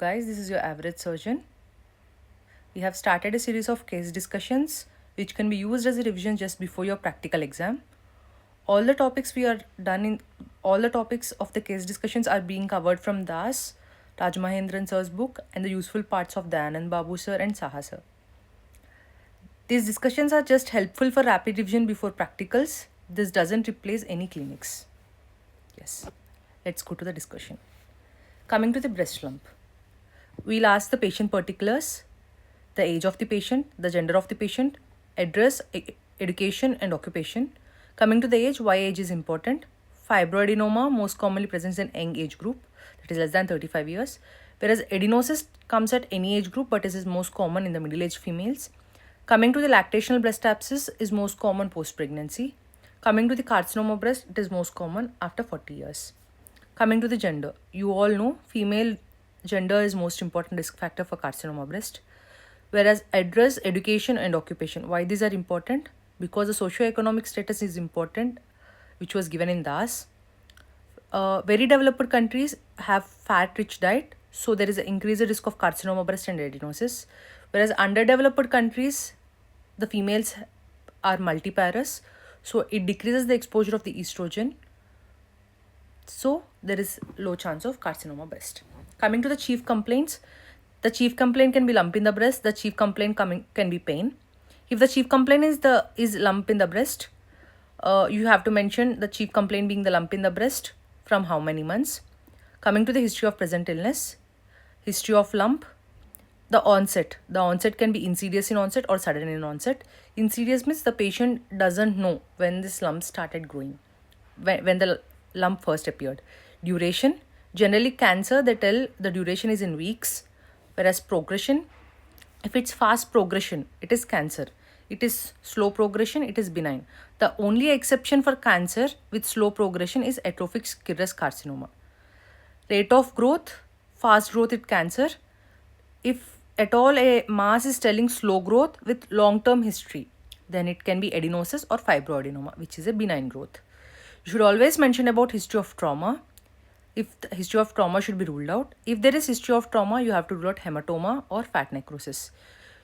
Guys, this is your average surgeon. We have started a series of case discussions which can be used as a revision just before your practical exam. All the topics we are done in all the topics of the case discussions are being covered from Das, Raj Mahendran sir's book, and the useful parts of Dayanand Babu sir and Saha sir. These discussions are just helpful for rapid revision before practicals. This doesn't replace any clinics. Yes, let's go to the discussion. Coming to the breast lump. We'll ask the patient particulars, the age of the patient, the gender of the patient, address, education, and occupation. Coming to the age, why age is important. Fibroadenoma most commonly presents in young age group, that is less than 35 years, whereas adenosis comes at any age group but is most common in the middle-aged females. Coming to the lactational breast abscess is most common post-pregnancy. Coming to the carcinoma breast, it is most common after 40 years. Coming to the gender, you all know female gender is most important risk factor for carcinoma breast. Whereas address, education, and occupation. Why these are important? Because the socio-economic status is important, which was given in Das. Very developed countries have fat-rich diet, so there is an increased risk of carcinoma breast and adenosis. Whereas underdeveloped countries, the females are multiparous, so it decreases the exposure of the estrogen. So there is low chance of carcinoma breast. Coming to the chief complaints, the chief complaint can be lump in the breast. The chief complaint can be pain. If the chief complaint is lump in the breast, you have to mention the chief complaint being the lump in the breast from how many months. Coming to the history of present illness, history of lump, the onset. The onset can be insidious in onset or sudden in onset. Insidious means the patient doesn't know when this lump started growing, when the lump first appeared. Duration, generally cancer, they tell the duration is in weeks. Whereas progression, if it's fast progression, it is cancer. It is slow progression, it is benign. The only exception for cancer with slow progression is atrophic serous carcinoma. Rate of growth, fast growth with cancer. If at all a mass is telling slow growth with long-term history, then it can be adenosis or fibroadenoma, which is a benign growth. You should always mention about history of trauma. If the history of trauma should be ruled out. If there is history of trauma, you have to rule out hematoma or fat necrosis.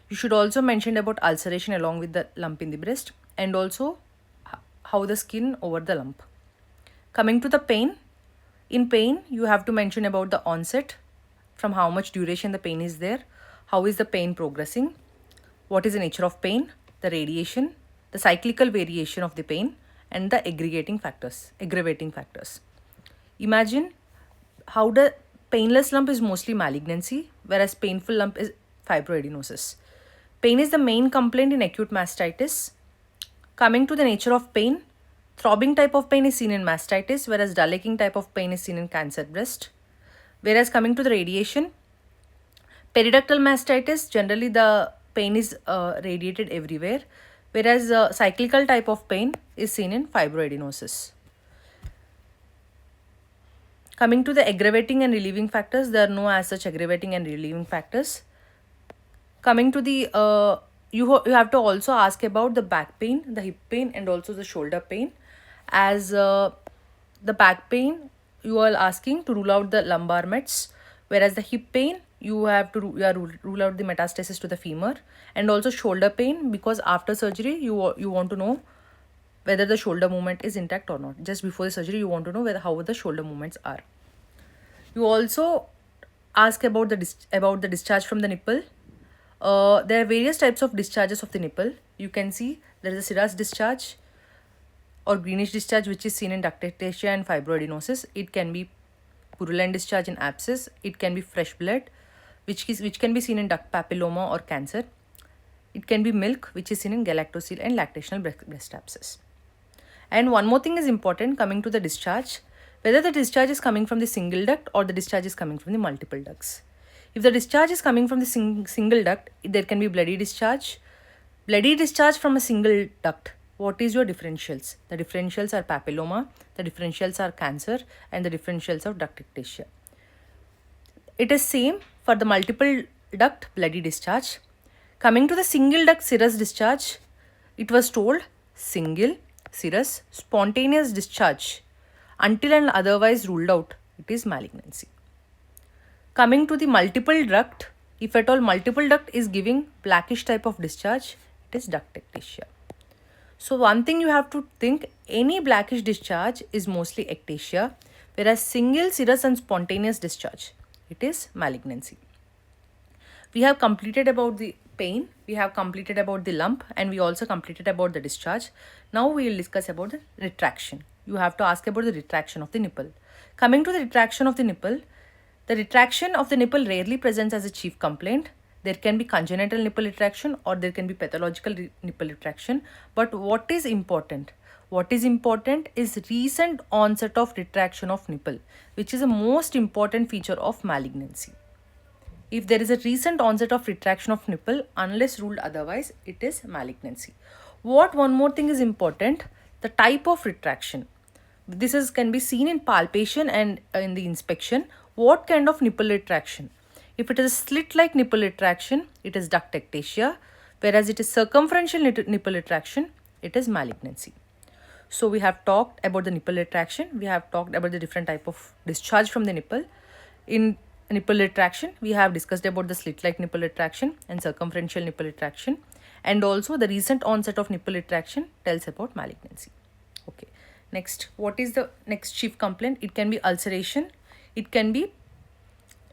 You should also mention about ulceration along with the lump in the breast, and also how the skin over the lump. Coming to the pain. In pain, you have to mention about the onset, from how much duration the pain is there, how is the pain progressing, what is the nature of pain, the radiation, the cyclical variation of the pain, and the aggravating factors. Imagine how the painless lump is mostly malignancy, whereas painful lump is fibroadenosis. Pain is the main complaint in acute mastitis. Coming to the nature of pain, throbbing type of pain is seen in mastitis, whereas dull aching type of pain is seen in cancer breast. Whereas coming to the radiation, periductal mastitis, generally the pain is radiated everywhere, whereas cyclical type of pain is seen in fibroadenosis. Coming to the aggravating and relieving factors, there are no as such aggravating and relieving factors. Coming to the, you have to also ask about the back pain, the hip pain, and also the shoulder pain. As the back pain, you are asking to rule out the lumbar mets, whereas the hip pain, you have to rule out the metastasis to the femur, and also shoulder pain, because after surgery, you want to know whether the shoulder movement is intact or not. Just before the surgery, you want to know how the shoulder movements are. You also ask about the discharge from the nipple. There are various types of discharges of the nipple. You can see there is a serous discharge or greenish discharge, which is seen in ductectasia and fibroadenosis. It can be purulent discharge in abscess. It can be fresh blood, which can be seen in duct papilloma or cancer. It can be milk, which is seen in galactosile and lactational breast abscess. And one more thing is important coming to the discharge, whether the discharge is coming from the single duct or the discharge is coming from the multiple ducts. If the discharge is coming from the single duct, there can be bloody discharge. Bloody discharge from a single duct. What is your differentials? The differentials are papilloma, the differentials are cancer, and the differentials of ductectasia. It is same for the multiple duct bloody discharge. Coming to the single duct serous discharge, it was told single serous spontaneous discharge until and otherwise ruled out, it is malignancy. Coming to the multiple duct, if at all multiple duct is giving blackish type of discharge, it is duct ectasia. So one thing you have to think, any blackish discharge is mostly ectasia, whereas single serous and spontaneous discharge, it is malignancy. We have completed about the pain, we have completed about the lump, and we also completed about the discharge. Now we will discuss about the retraction. You have to ask about the retraction of the nipple. Coming to the retraction of the retraction of the nipple rarely presents as a chief complaint. There can be congenital nipple retraction or there can be pathological nipple retraction. But what is important? What is important is recent onset of retraction of nipple, which is a most important feature of malignancy. If there is a recent onset of retraction of nipple, unless ruled otherwise, it is malignancy. What one more thing is important, the type of retraction. This can be seen in palpation and in the inspection. What kind of nipple retraction? If it is a slit-like nipple retraction, it is duct ectasia, whereas it is circumferential nipple retraction, it is malignancy. So we have talked about the nipple retraction. We have talked about the different type of discharge from the nipple. In nipple retraction, we have discussed about the slit-like nipple retraction and circumferential nipple retraction, and also the recent onset of nipple retraction tells about malignancy. Okay. Next, what is the next chief complaint? It can be ulceration. It can be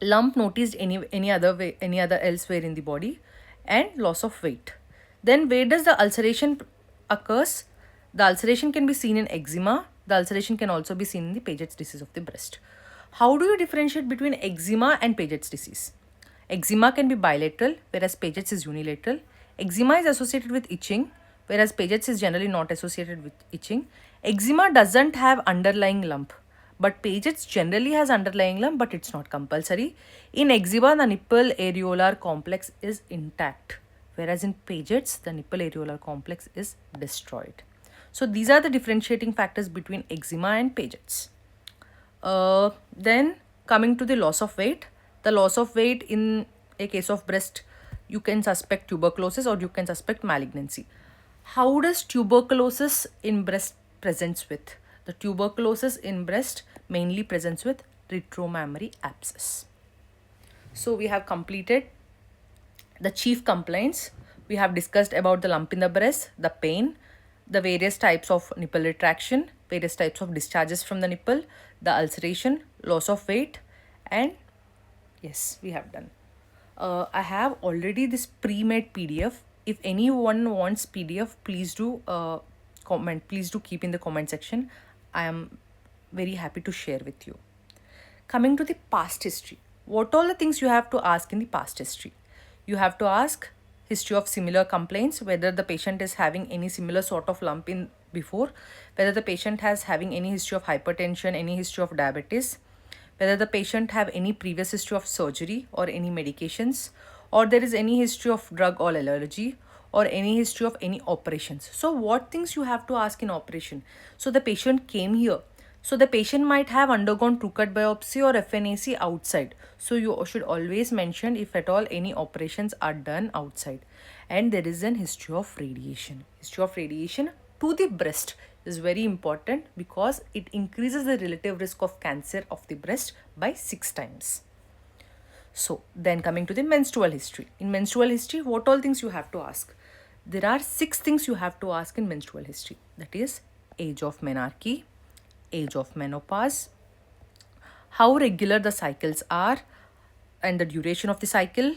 lump noticed any other elsewhere in the body, and loss of weight. Then where does the ulceration occurs? The ulceration can be seen in eczema. The ulceration can also be seen in the Paget's disease of the breast. How do you differentiate between eczema and Paget's disease? Eczema can be bilateral, whereas Paget's is unilateral. Eczema is associated with itching, whereas Paget's is generally not associated with itching. Eczema doesn't have underlying lump, but Paget's generally has underlying lump, but it's not compulsory. In eczema, the nipple areolar complex is intact, whereas in Paget's, the nipple areolar complex is destroyed. So these are the differentiating factors between eczema and Paget's. Then coming to the loss of weight. The loss of weight in a case of breast, you can suspect tuberculosis or you can suspect malignancy. How does tuberculosis in breast presents with? The tuberculosis in breast mainly presents with retromammary abscess. So we have completed the chief complaints. We have discussed about the lump in the breast, the pain, the various types of nipple retraction, various types of discharges from the nipple, the ulceration, loss of weight, and yes, we have done. I have already this pre-made PDF. If anyone wants PDF, please do comment. Please do keep in the comment section. I am very happy to share with you. Coming to the past history. What all the things you have to ask in the past history? You have to ask history of similar complaints, whether the patient is having any similar sort of lump in before, whether the patient has having any history of hypertension, any history of diabetes, whether the patient have any previous history of surgery or any medications, or there is any history of drug or allergy, or any history of any operations. So what things you have to ask in operation? So the patient came here. So the patient might have undergone true cut biopsy or FNAC outside. So you should always mention if at all any operations are done outside. And there is an history of radiation. History of radiation to the breast is very important because it increases the relative risk of cancer of the breast by 6 times. So then coming to the menstrual history. In menstrual history, what all things you have to ask? There are 6 things you have to ask in menstrual history. That is age of menarche, age of menopause, how regular the cycles are and the duration of the cycle,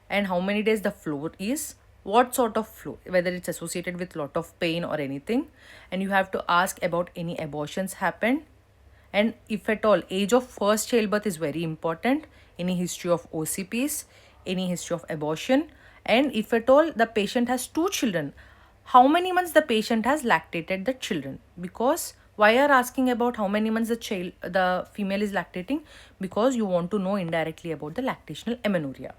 and how many days the flow is, what sort of flow, whether it's associated with lot of pain or anything, and you have to ask about any abortions happened, and if at all age of first childbirth is very important, any history of OCPs, any history of abortion, and if at all the patient has 2 children, how many months the patient has lactated the children. Because why are asking about how many months the female is lactating? Because you want to know indirectly about the lactational amenorrhea.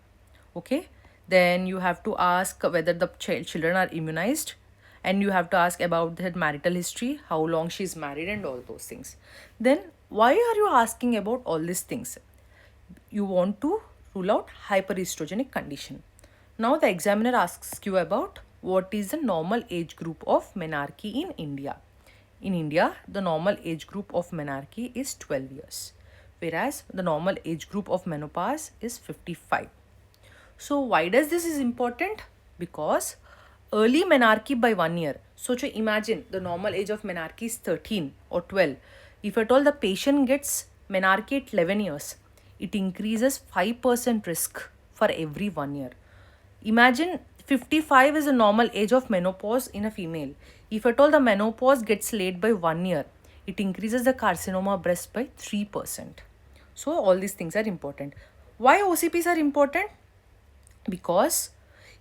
Okay. Then you have to ask whether the children are immunized, and you have to ask about their marital history, how long she is married, and all those things. Then why are you asking about all these things? You want to rule out hyperestrogenic condition. Now the examiner asks you about what is the normal age group of menarche in India. In India, the normal age group of menarche is 12 years. whereas the normal age group of menopause is 55. So why does this is important? Because early menarche by 1 year. So to imagine the normal age of menarche is 13 or 12. If at all the patient gets menarche at 11 years, it increases 5% risk for every 1 year. Imagine 55 is the normal age of menopause in a female. If at all the menopause gets late by 1 year, it increases the carcinoma breast by 3%. So all these things are important. Why OCPs are important? Because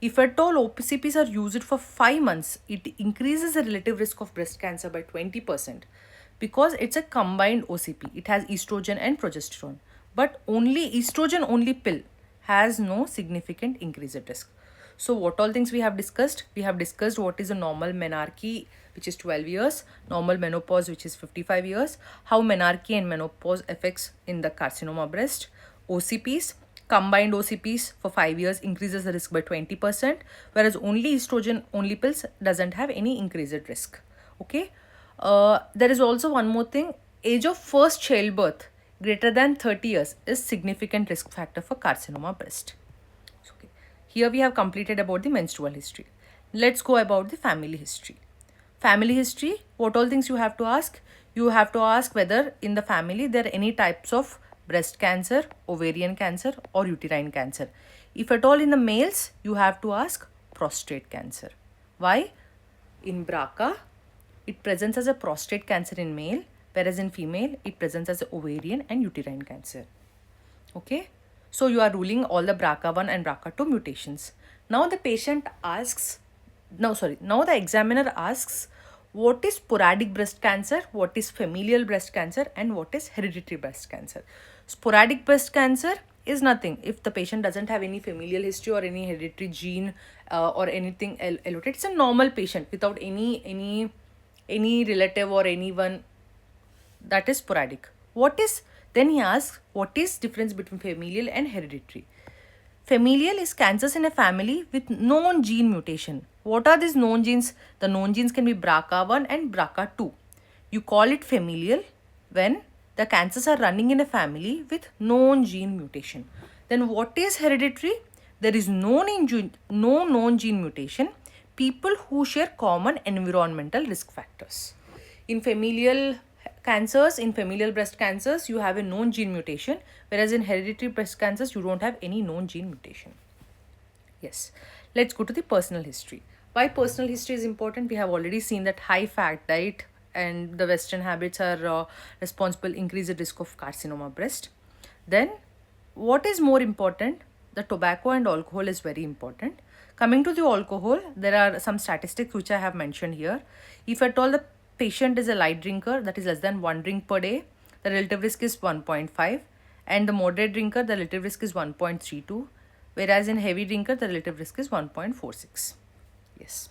if at all OCPs are used for 5 months, it increases the relative risk of breast cancer by 20% because it's a combined OCP. It has estrogen and progesterone. But only estrogen only pill has no significant increased risk. So what all things we have discussed? We have discussed what is a normal menarche, which is 12 years, normal menopause, which is 55 years, how menarche and menopause affects in the carcinoma breast, OCPs, combined OCPs for 5 years increases the risk by 20%, whereas only estrogen only pills doesn't have any increased risk. Okay. There is also one more thing. Age of first childbirth greater than 30 years is significant risk factor for carcinoma breast. Okay. Here we have completed about the menstrual history. Let's go about the family history. Family history, what all things you have to ask? You have to ask whether in the family there are any types of breast cancer, ovarian cancer or uterine cancer. If at all in the males, you have to ask prostate cancer. Why? In BRCA, it presents as a prostate cancer in male, whereas in female, it presents as ovarian and uterine cancer. Okay. So you are ruling all the BRCA1 and BRCA2 mutations. Now the patient asks, now the examiner asks, what is sporadic breast cancer, what is familial breast cancer, and what is hereditary breast cancer. Sporadic breast cancer is nothing if the patient doesn't have any familial history or any hereditary gene or anything allotted. It's a normal patient without any relative or anyone. That is sporadic. Then he asks, what is difference between familial and hereditary? Familial is cancers in a family with known gene mutation. What are these known genes? The known genes can be BRCA1 and BRCA2. You call it familial when the cancers are running in a family with known gene mutation. Then what is hereditary? There is no known gene mutation. People who share common environmental risk factors. In familial breast cancers, you have a known gene mutation, whereas in hereditary breast cancers, you don't have any known gene mutation. Yes. Let's go to the personal history. Why personal history is important? We have already seen that high fat diet and the Western habits are responsible increased risk of carcinoma breast. Then, what is more important? The tobacco and alcohol is very important. Coming to the alcohol, there are some statistics which I have mentioned here. If at all the patient is a light drinker, that is less than 1 drink per day, the relative risk is 1.5, and the moderate drinker, the relative risk is 1.32, whereas in heavy drinker, the relative risk is 1.46. Yes.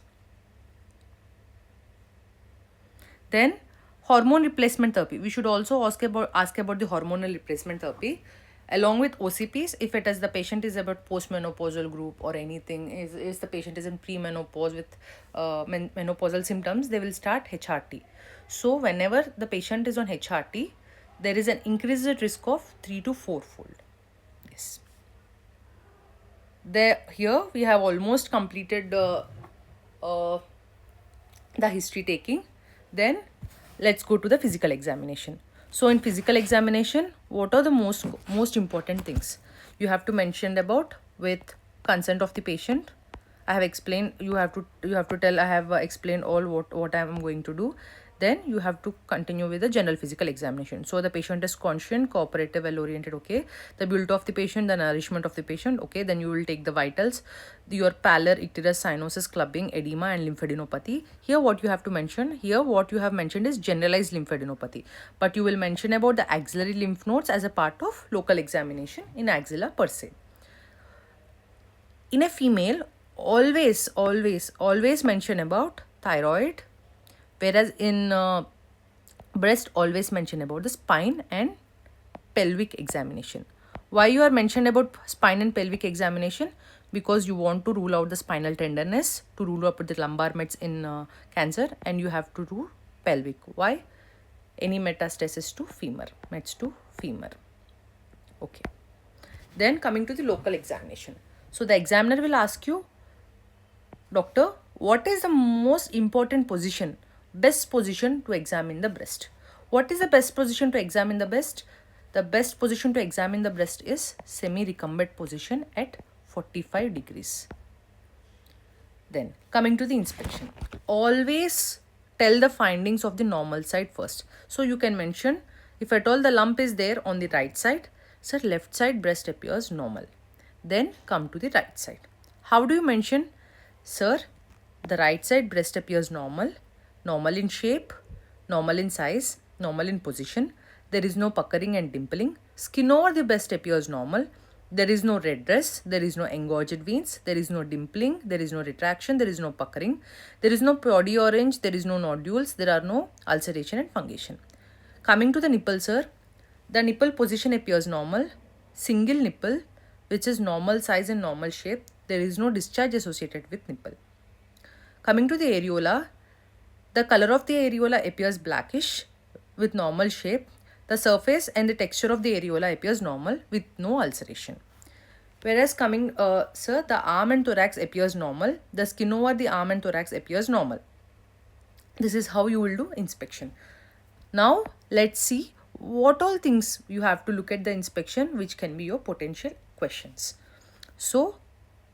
Then hormone replacement therapy. We should also ask about the hormonal replacement therapy along with OCPs. If it is the patient is about postmenopausal group or anything, is the patient is in premenopause with menopausal symptoms, they will start HRT. So whenever the patient is on HRT, there is an increased risk of 3 to 4 fold. Yes. Here we have almost completed the history taking. Then let's go to the physical examination. So in physical examination, what are the most important things? You have to mention about with consent of the patient. I have explained, you have to tell, I have explained all what I am going to do. Then you have to continue with the general physical examination. So the patient is conscient, cooperative, well oriented, okay. The build of the patient, the nourishment of the patient, okay. Then you will take the vitals, your pallor, icterus, cyanosis, clubbing, edema and lymphadenopathy. Here what you have to mention, what you have mentioned is generalized lymphadenopathy. But you will mention about the axillary lymph nodes as a part of local examination in axilla per se. In a female, always mention about thyroid, whereas in breast always mention about the spine and pelvic examination. Why you are mentioned about spine and pelvic examination? Because you want to rule out the spinal tenderness, to rule out the lumbar mets in cancer, and you have to do pelvic. Why? Any metastasis to femur, mets to femur. Okay. Then coming to the local examination. So the examiner will ask you, doctor, what is the most important position, best position to examine the breast? What is the best position to examine the breast? The best position to examine the breast is semi-recumbent position at 45 degrees. Then coming to the inspection, always tell the findings of the normal side first. So you can mention, if at all the lump is there on the right side, sir, left side breast appears normal. Then come to the right side. How do you mention? Sir, the right side breast appears normal, normal in shape, normal in size, normal in position. There is no puckering and dimpling. Skin over the breast appears normal. There is no redness, there is no engorged veins, there is no dimpling, there is no retraction, there is no puckering, there is no purdy orange, there is no nodules, there are no ulceration and fungation. Coming to the nipple, sir, the nipple position appears normal, single nipple, which is normal size and normal shape. There is no discharge associated with nipple. Coming to the areola, the color of the areola appears blackish with normal shape. The surface and the texture of the areola appears normal with no ulceration. Whereas coming, sir, the arm and thorax appears normal. The skin over the arm and thorax appears normal. This is how you will do inspection. Now, let's see what all things you have to look at the inspection, which can be your potential questions. So,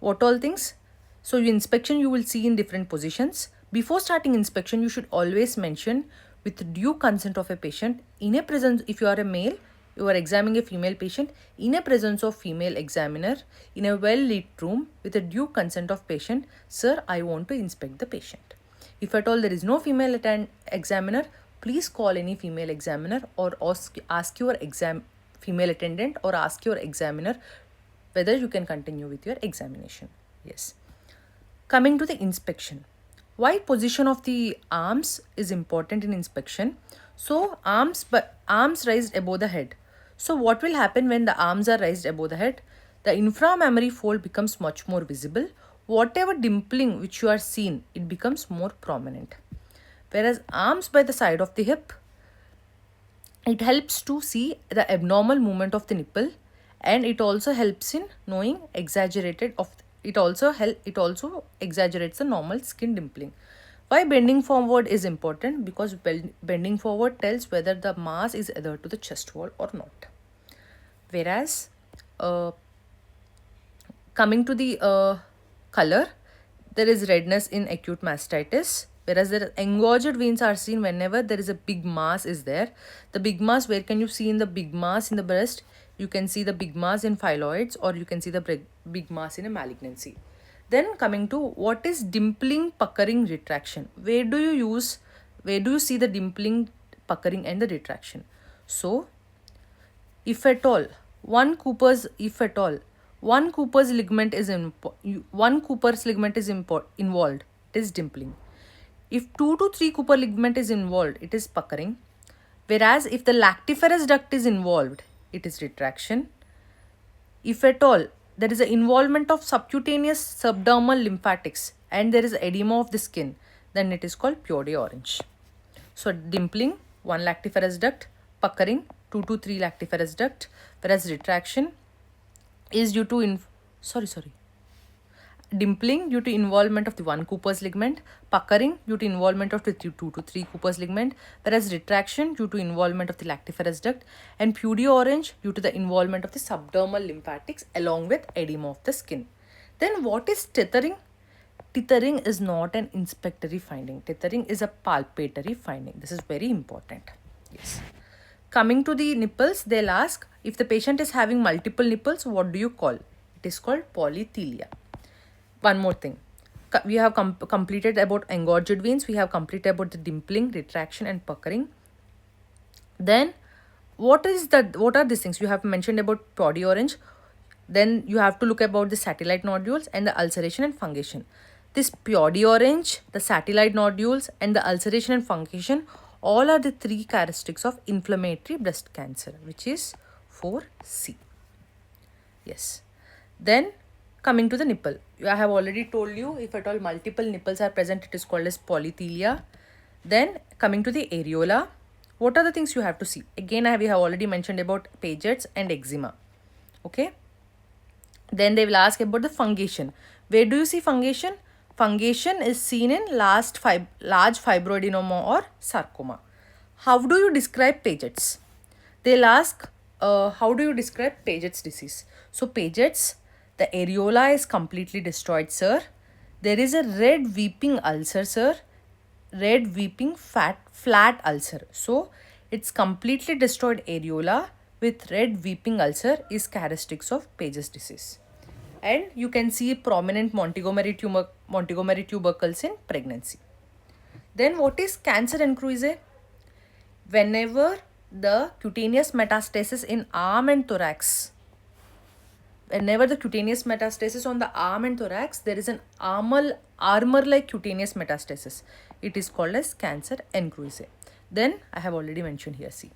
what all things? So, your inspection you will see in different positions. Before starting inspection, you should always mention with due consent of a patient in a presence, if you are a male, you are examining a female patient in a presence of female examiner in a well lit room with a due consent of patient, sir, I want to inspect the patient. If at all there is no female examiner, please call any female examiner or ask your female attendant or ask your examiner whether you can continue with your examination. Yes. Coming to the inspection. Why position of the arms is important in inspection? So arms raised above the head. So what will happen when the arms are raised above the head? The inframammary fold becomes much more visible. Whatever dimpling which you are seeing, it becomes more prominent. Whereas arms by the side of the hip, it helps to see the abnormal movement of the nipple, and it also helps in knowing it also exaggerates the normal skin dimpling. Why bending forward is important? Because bending forward tells whether the mass is adhered to the chest wall or not. Whereas coming to the color, there is redness in acute mastitis, whereas the engorged veins are seen whenever there is a big mass is there. The big mass, where can you see in the big mass in the breast? You can see the big mass in phylloids, or you can see the big mass in a malignancy. Then coming to what is dimpling, puckering, retraction. Where do you see the dimpling, puckering and the retraction? So, if at all one Cooper's ligament is involved, it is dimpling. If 2 to 3 Cooper ligament is involved, it is puckering. Whereas if the lactiferous duct is involved, it is retraction. If at all there is an involvement of subcutaneous subdermal lymphatics and there is edema of the skin, then it is called purdy orange. So dimpling, 1 lactiferous duct, puckering, 2 to 3 lactiferous duct, whereas retraction is due to dimpling due to involvement of the 1 Cooper's ligament, puckering due to involvement of the 2 to 3 Cooper's ligament, whereas retraction due to involvement of the lactiferous duct, and purdy orange due to the involvement of the subdermal lymphatics along with edema of the skin. Then what is tethering? Tethering is not an inspectory finding. Tethering is a palpatory finding. This is very important. Yes. Coming to the nipples, they'll ask, if the patient is having multiple nipples, what do you call? It is called polythelia. One more thing. We have completed about engorged veins. We have completed about the dimpling, retraction and puckering. Then what are these things? You have mentioned about purdy orange. Then you have to look about the satellite nodules and the ulceration and fungation. This purdy orange, the satellite nodules and the ulceration and fungation, all are the 3 characteristics of inflammatory breast cancer, which is 4C. Yes. Then coming to the nipple. I have already told you, if at all multiple nipples are present, it is called as polythelia. Then coming to the areola. What are the things you have to see? Again, we have already mentioned about Paget's and eczema. Okay. Then they will ask about the fungation. Where do you see fungation? Fungation is seen in large fibroadenoma or sarcoma. How do you describe Paget's? They'll ask, how do you describe Paget's disease? So Paget's, the areola is completely destroyed, sir. There is a red weeping ulcer, sir. Red weeping flat ulcer. So it's completely destroyed areola with red weeping ulcer is characteristics of Paget's disease. And you can see prominent Montgomery tubercles in pregnancy. Then what is cancer encruise? Whenever the cutaneous metastasis in arm and thorax, whenever the cutaneous metastasis on the arm and thorax, there is an armor-like cutaneous metastasis. It is called as cancer encruise. Then I have already mentioned here, see.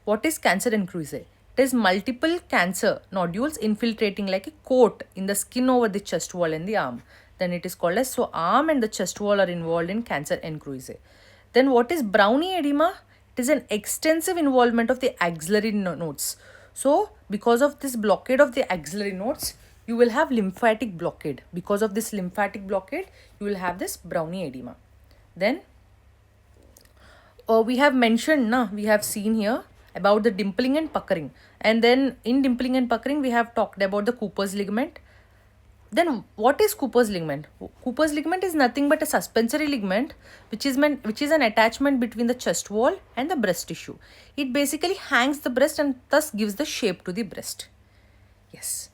What is cancer encruise? It is multiple cancer nodules infiltrating like a coat in the skin over the chest wall and the arm. Then it is called as, so arm and the chest wall are involved in cancer encruise. Then what is Brownie edema? It is an extensive involvement of the axillary nodes. So because of this blockade of the axillary nodes, you will have lymphatic blockade. Because of this lymphatic blockade, you will have this Brownie edema. Then we have mentioned, we have seen here about the dimpling and puckering. And then in dimpling and puckering, we have talked about the Cooper's ligament. Then what is Cooper's ligament? Cooper's ligament is nothing but a suspensory ligament which is an attachment between the chest wall and the breast tissue. It basically hangs the breast and thus gives the shape to the breast. Yes.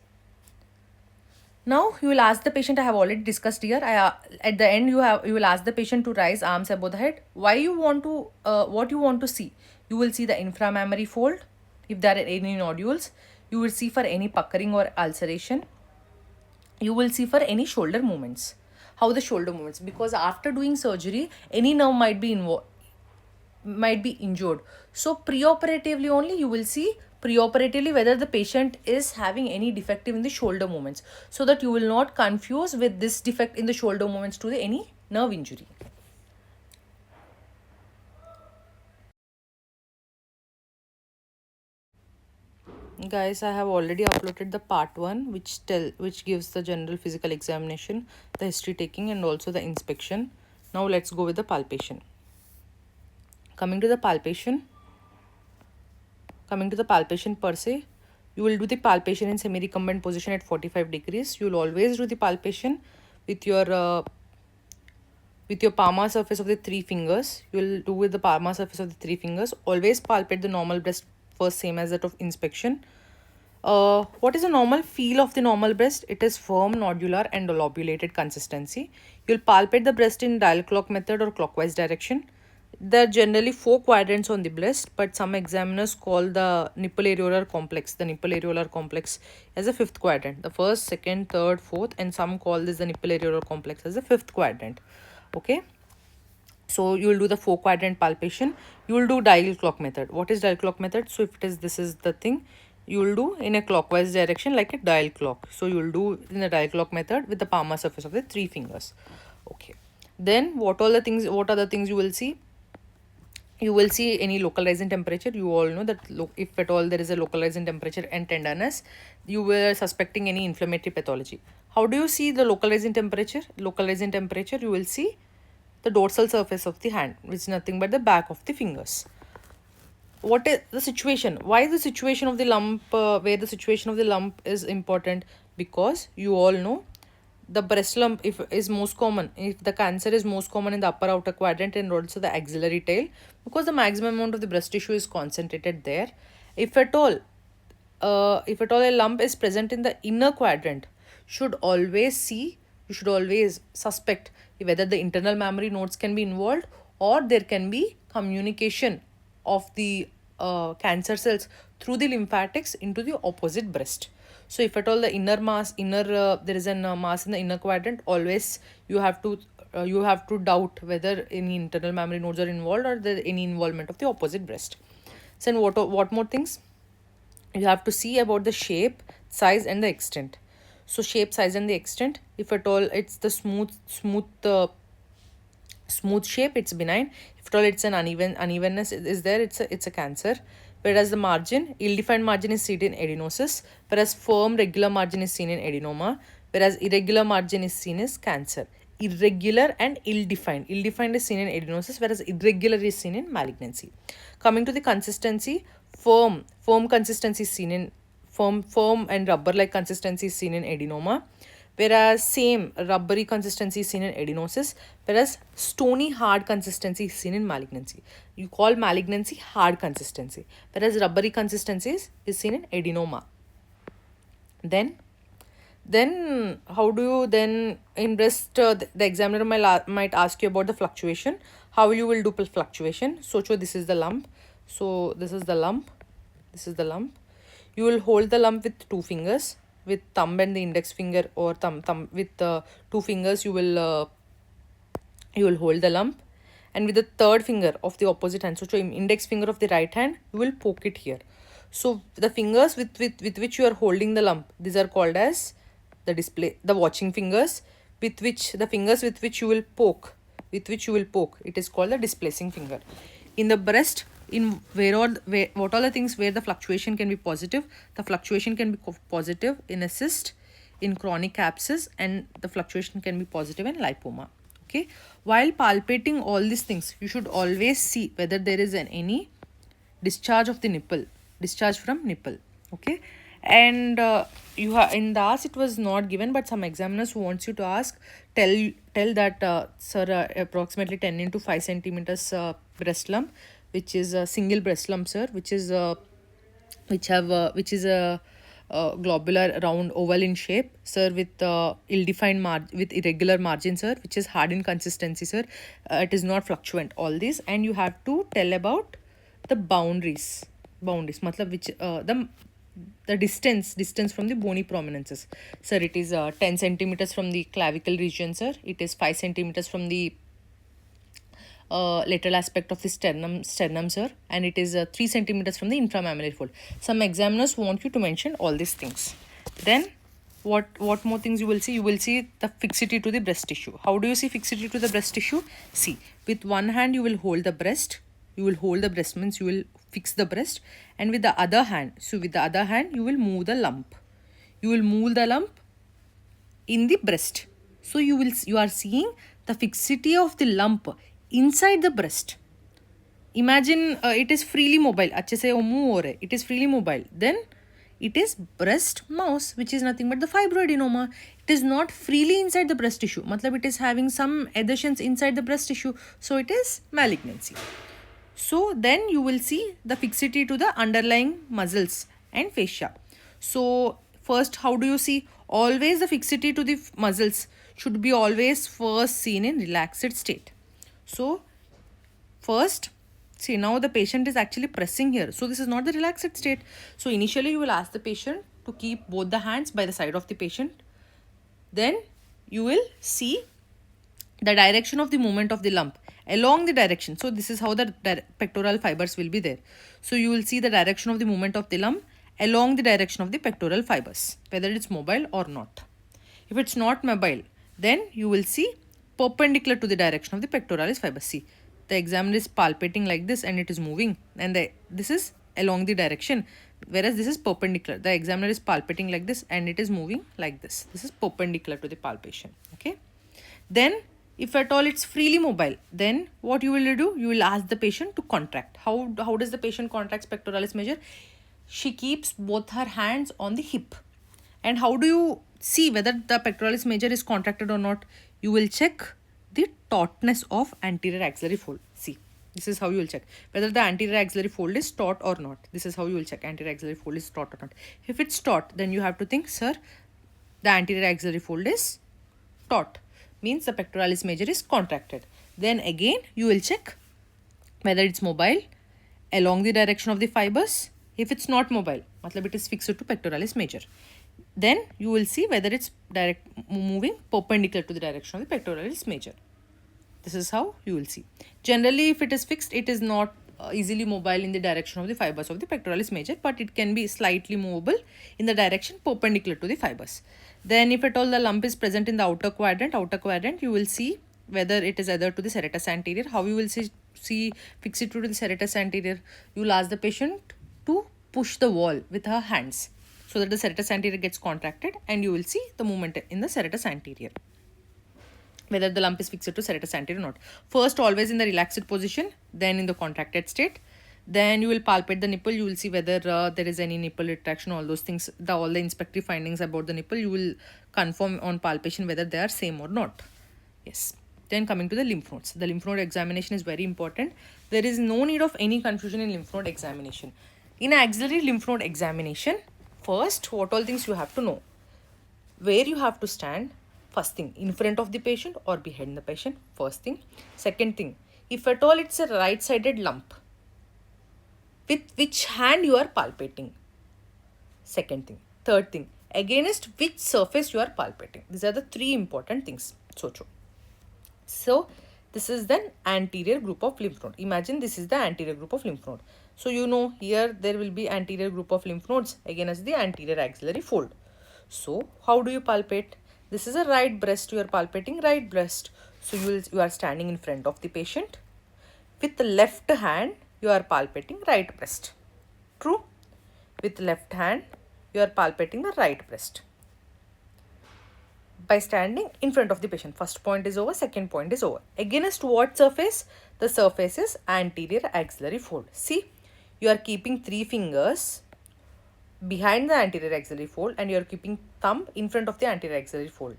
Now you will ask the patient, I have already discussed here. At the end you will ask the patient to raise arms above the head. What you want to see? You will see the inframammary fold. If there are any nodules, you will see for any puckering or ulceration. You will see for any shoulder movements. How the shoulder movements? Because after doing surgery, any nerve might be injured. So preoperatively only you will see whether the patient is having any defective in the shoulder movements, so that you will not confuse with this defect in the shoulder movements to any nerve injury. Guys, I have already uploaded the part 1 which gives the general physical examination, the history taking and also the inspection. Now let's go with the palpation. Coming to the palpation per se, you will do the palpation in semi-recumbent position at 45 degrees. You will always do the palpation with your palmar surface of the 3 fingers. You will do with the palmar surface of the 3 fingers. Always palpate the normal breast first, same as that of inspection. What is the normal feel of the normal breast? It is firm, nodular and lobulated consistency. You will palpate the breast in dial clock method or clockwise direction. There are generally 4 quadrants on the breast, but some examiners call the nipple areolar complex as a 5th quadrant. The 1st, 2nd, 3rd, 4th, and some call this the nipple areolar complex as the 5th quadrant. Okay. So you will do the 4 quadrant palpation. You will do dial clock method. What is dial clock method? So if this is the thing, you will do in a clockwise direction like a dial clock. So you will do in the dial clock method with the palmar surface of the 3 fingers. Okay. Then what are the things you will see? You will see any local rise in temperature. You all know that if at all there is a local rise in temperature and tenderness, you were suspecting any inflammatory pathology. How do you see the local rise in temperature? Local rise in temperature, you will see the dorsal surface of the hand, which is nothing but the back of the fingers. What is the situation? Why the situation of the lump, where the situation of the lump is important? Because you all know the breast lump is most common, if the cancer is most common in the upper outer quadrant and also the axillary tail, because the maximum amount of the breast tissue is concentrated there. If at all a lump is present in the inner quadrant, you should always suspect whether the internal mammary nodes can be involved or there can be communication of the cancer cells through the lymphatics into the opposite breast. So if at all the there is a mass in the inner quadrant, always you have to doubt whether any internal mammary nodes are involved or there any involvement of the opposite breast. So what more things? You have to see about the shape, size and the extent. So shape, size and the extent, if at all it's the smooth shape, it's benign. If at all it's an unevenness is there, it's a cancer. whereas the margin, ill-defined margin is seen in adenosis, whereas firm regular margin is seen in adenoma, whereas irregular margin is seen as cancer. Irregular and ill-defined. Ill-defined is seen in adenosis, whereas irregular is seen in malignancy. Coming to the consistency, firm consistency is seen in firm and rubber-like consistency is seen in adenoma, whereas same rubbery consistency is seen in adenosis, whereas stony hard consistency is seen in malignancy. You call malignancy hard consistency, whereas rubbery consistency is seen in adenoma. Then how do you then in breast, the examiner might ask you about the fluctuation. How you will do fluctuation? So this is the lump. So this is the lump. This is the lump. You will hold the lump with two fingers, with thumb and the index finger, or thumb with two fingers. You will hold the lump, and with the third finger of the opposite hand, so index finger of the right hand, you will poke it here. So the fingers with which you are holding the lump, these are called as the watching fingers. With which the fingers with which you will poke, it is called the displacing finger. In the breast, in what all the things where the fluctuation can be positive, the fluctuation can be positive in a cyst, in chronic abscess, and the fluctuation can be positive in lipoma. Okay, while palpating all these things, you should always see whether there is any discharge of the nipple, discharge from nipple. Okay, and you have in the ask it was not given, but some examiners who wants you to ask, tell that sir, approximately 10 into 5 centimeters breast lump, which is a single breast lump, sir, which is a globular round oval in shape, sir, with ill-defined margin, with irregular margin, sir, which is hard in consistency, sir. It is not fluctuant, all these. And you have to tell about the boundaries matlab which the distance from the bony prominences, sir. It is 10 centimeters from the clavicle region, sir. It is 5 centimeters from the lateral aspect of the sternum, sir, and it is 3 centimeters from the inframammillary fold. Some examiners want you to mention all these things. Then what more things you will see? You will see the fixity to the breast tissue. How do you see fixity to the breast tissue? See, with one hand you will hold the breast. You will hold the breast means you will fix the breast, and with the other hand, you will move the lump. You will move the lump in the breast. So you are seeing the fixity of the lump inside the breast. Imagine it is freely mobile. अच्छे से वो move हो रहा है. It is freely mobile. Then it is breast mouse, which is nothing but the fibroadenoma. It is not freely inside the breast tissue. मतलब it is having some adhesions inside the breast tissue. So it is malignancy. So then you will see the fixity to the underlying muscles and fascia. So first, how do you see? Always the fixity to the muscles should be always first seen in relaxed state. So first, see, now the patient is actually pressing here. So this is not the relaxed state. So initially you will ask the patient to keep both the hands by the side of the patient. Then you will see the direction of the movement of the lump along the direction. So this is how the pectoral fibers will be there. So you will see the direction of the movement of the lump along the direction of the pectoral fibers, whether it's mobile or not. If it's not mobile, then you will see perpendicular to the direction of the pectoralis fibers. See, the examiner is palpating like this and it is moving, and this is along the direction, whereas this is perpendicular. The examiner is palpating like this and it is moving like this. This is perpendicular to the palpation. Okay. Then if at all it's freely mobile, then what you will do? You will ask the patient to contract. How does the patient contract pectoralis major? She keeps both her hands on the hip. And how do you see whether the pectoralis major is contracted or not? You will check the tautness of anterior axillary fold. See, this is how you will check whether the anterior axillary fold is taut or not. This is how you will check anterior axillary fold is taut or not. If it's taut, then you have to think, sir, the anterior axillary fold is taut, means the pectoralis major is contracted. Then again you will check whether it's mobile along the direction of the fibers. If it's not mobile, matlab it is fixed to pectoralis major, then you will see whether it's moving perpendicular to the direction of the pectoralis major. This is how you will see. Generally, if it is fixed, it is not easily mobile in the direction of the fibers of the pectoralis major, but it can be slightly movable in the direction perpendicular to the fibers. Then if at all the lump is present in the outer quadrant, you will see whether it is either to the serratus anterior. How you will see fixity to the serratus anterior? You will ask the patient push the wall with her hands so that the serratus anterior gets contracted, and you will see the movement in the serratus anterior, whether the lump is fixed to serratus anterior or not. First, always in the relaxed position, then in the contracted state. Then you will palpate the nipple. You will see whether there is any nipple retraction, all those things, all the inspective findings about the nipple. You will confirm on palpation whether they are same or not. Yes. Then coming to the lymph nodes. The lymph node examination is very important. There is no need of any confusion in lymph node examination. In axillary lymph node examination, first, what all things you have to know. Where you have to stand, first thing, in front of the patient or behind the patient, first thing. Second thing, if at all it's a right-sided lump, with which hand you are palpating. Second thing. Third thing, against which surface you are palpating. These are the three important things. So this is the anterior group of lymph node. Imagine this is the anterior group of lymph node. So you know here there will be anterior group of lymph nodes against the anterior axillary fold. So how do you palpate? This is a right breast. You are palpating right breast. So you are standing in front of the patient. With the left hand, you are palpating right breast. True? With left hand, you are palpating the right breast. By standing in front of the patient. First point is over, second point is over. Against what surface? The surface is anterior axillary fold. See, you are keeping 3 fingers behind the anterior axillary fold and you are keeping thumb in front of the anterior axillary fold.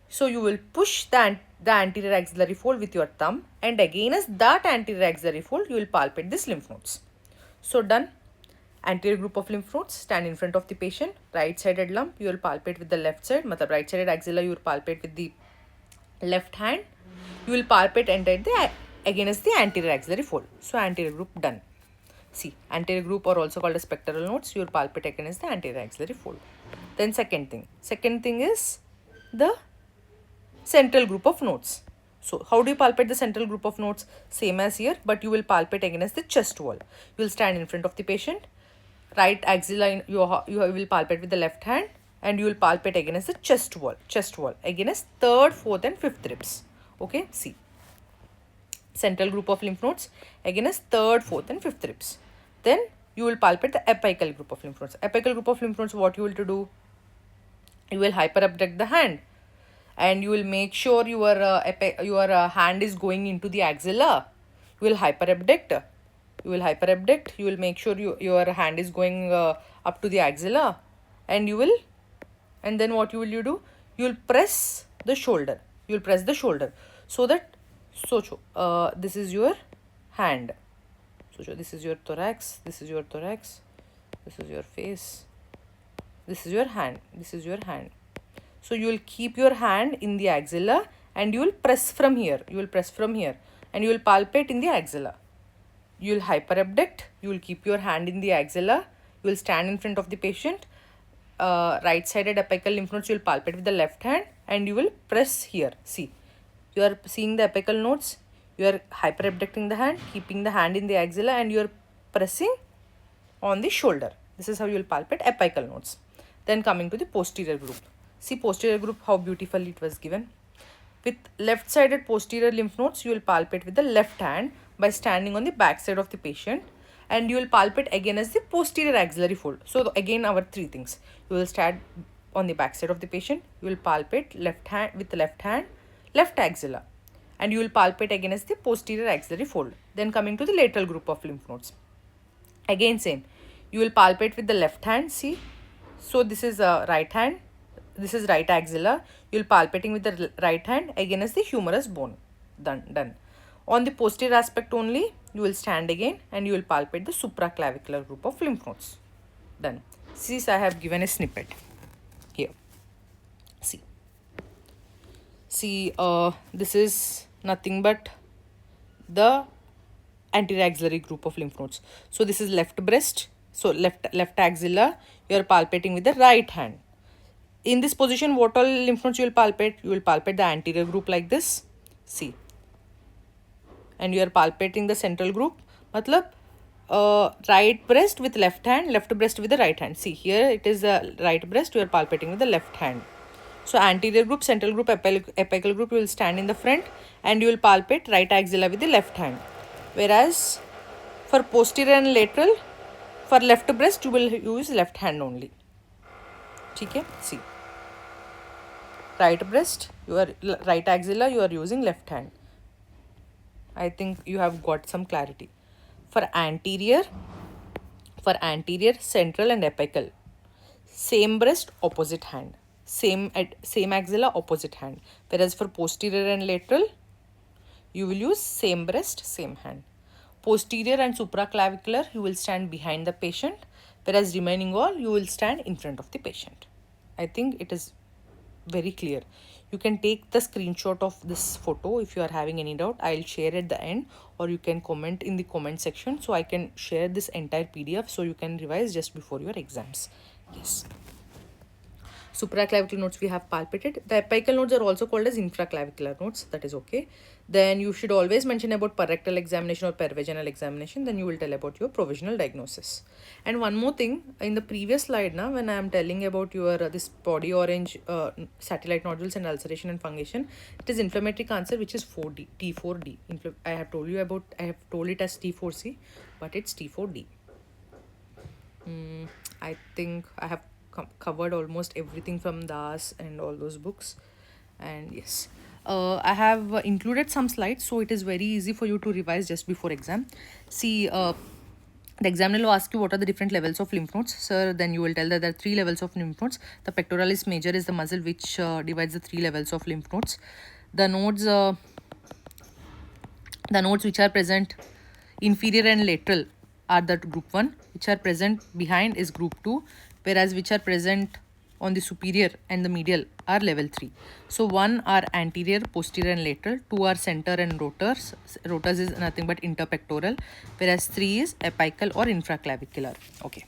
So you will push the anterior axillary fold with your thumb, and against that anterior axillary fold you will palpate this lymph nodes. So done. Anterior group of lymph nodes, stand in front of the patient. Right sided lump you will palpate with the left side. Matlab right sided axilla you will palpate with the left hand. You will palpate against the anterior axillary fold. So anterior group done. See, anterior group are also called as pectoral nodes. You will palpate against the anterior axillary fold. Then second thing is the central group of nodes. So how do you palpate the central group of nodes? Same as here, but you will palpate against the chest wall. You will stand in front of the patient. Right axilla you will palpate with the left hand, and you will palpate against the chest wall against third, fourth and fifth ribs. Okay, see. Central group of lymph nodes against third, fourth and fifth ribs. Then you will palpate the apical group of lymph nodes. Apical group of lymph nodes, what you will to do? You will hyperabduct the hand, and you will make sure your hand is going into the axilla. You will hyperabduct. You will make sure your hand is going up to the axilla, and then what you do? You will press the shoulder. So that this is your hand. So this is your thorax. This is your face. This is your hand. So you will keep your hand in the axilla and you will press from here. And you will palpate in the axilla. You will hyperabduct. You will keep your hand in the axilla. You will stand in front of the patient. Right sided apical lymph nodes you will palpate with the left hand and you will press here. See, you are seeing the apical nodes. You are hyperabducting the hand, keeping the hand in the axilla, and you are pressing on the shoulder. This is how you will palpate apical nodes. Then coming to the posterior group. See posterior group, how beautifully it was given. With left sided posterior lymph nodes, you will palpate with the left hand by standing on the back side of the patient, and you will palpate against the posterior axillary fold. So again our 3 things. You will stand on the back side of the patient, you will palpate with the left hand, left axilla, and you will palpate against the posterior axillary fold. Then coming to the lateral group of lymph nodes. Again same. You will palpate with the left hand. See, so this is right hand. This is right axilla. You will palpating with the right hand against the humerus bone. Done. On the posterior aspect only, you will stand again and you will palpate the supraclavicular group of lymph nodes. Done. See, I have given a snippet here. See, this is nothing but the anterior axillary group of lymph nodes. So this is left breast. So left axilla, you are palpating with the right hand. In this position, what all lymph nodes you will palpate? You will palpate the anterior group like this. See. And you are palpating the central group. Matlab, right breast with left hand, left breast with the right hand. See, here it is the right breast, you are palpating with the left hand. So anterior group, central group, apical group, you will stand in the front and you will palpate right axilla with the left hand. Whereas for posterior and lateral, For left breast, you will use left hand only. Okay, see. Right breast, right axilla, you are using left hand. I think you have got some clarity. For anterior, central and apical, same breast, opposite hand. Same axilla, opposite hand. Whereas for posterior and lateral, you will use same breast, same hand. Posterior and supraclavicular, you will stand behind the patient, whereas remaining all, you will stand in front of the patient. I think it is very clear. You can take the screenshot of this photo if you are having any doubt. I'll share at the end, or you can comment in the comment section so I can share this entire PDF so you can revise just before your exams. Yes. Supraclavicular nodes we have palpated. The apical nodes are also called as infraclavicular nodes. That is okay. Then you should always mention about perrectal examination or pervaginal examination. Then you will tell about your provisional diagnosis. And one more thing, in the previous slide now, when I am telling about your this body orange satellite nodules and ulceration and fungation, it is inflammatory cancer, which is 4D, T4D. I have told it as T4C, but it's T4D. I think I have covered almost everything from Das and all those books. And yes, I have included some slides, so it is very easy for you to revise just before exam. See, the examiner will ask you what are the different levels of lymph nodes, sir. Then you will tell that there are 3 levels of lymph nodes. The pectoralis major is the muscle which divides the 3 levels of lymph nodes. The nodes which are present inferior and lateral are the group 1, which are present behind is group 2, whereas which are present on the superior and the medial are level 3. So 1 are anterior, posterior and lateral, 2 are center and rotors. Rotors is nothing but interpectoral, whereas 3 is apical or infraclavicular. Okay.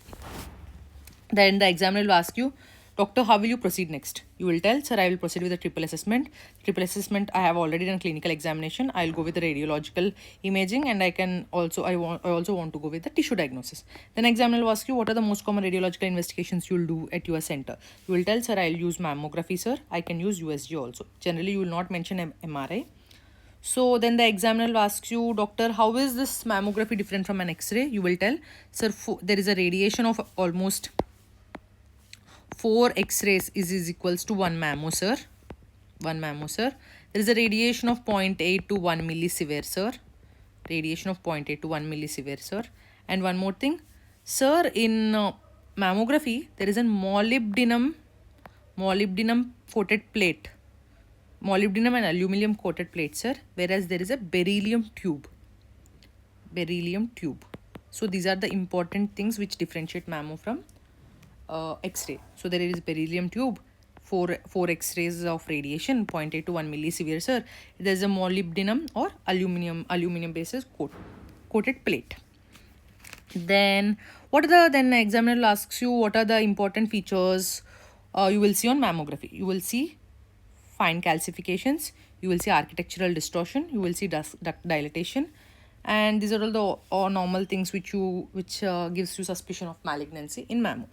Then the examiner will ask you, doctor, how will you proceed next? You will tell, sir, I will proceed with the triple assessment. Triple assessment, I have already done clinical examination. I will go with the radiological imaging, and I also want to go with the tissue diagnosis. Then examiner will ask you, what are the most common radiological investigations you will do at your center? You will tell, sir, I will use mammography, sir. I can use USG also. Generally, you will not mention MRI. So then the examiner will ask you, doctor, how is this mammography different from an X-ray? You will tell, sir, there is a radiation of almost 4 X-rays is equals to 1 mammo, sir. 1 mammo, sir. There is a radiation of 0.8 to 1 millisievert, sir. Radiation of 0.8 to 1 millisievert, sir. And one more thing, sir, in mammography, there is a molybdenum coated plate. Molybdenum and aluminum coated plate, sir. Whereas there is a beryllium tube. So these are the important things which differentiate mammo from X-ray. So there is beryllium tube, 4 X-rays of radiation, 0.8 to 1 millisievert, sir. There is a molybdenum or aluminum basis coated plate. Then then examiner asks you what are the important features you will see on mammography. You will see fine calcifications, you will see architectural distortion, you will see duct dilatation, and these are all the normal things which gives you suspicion of malignancy in mammo.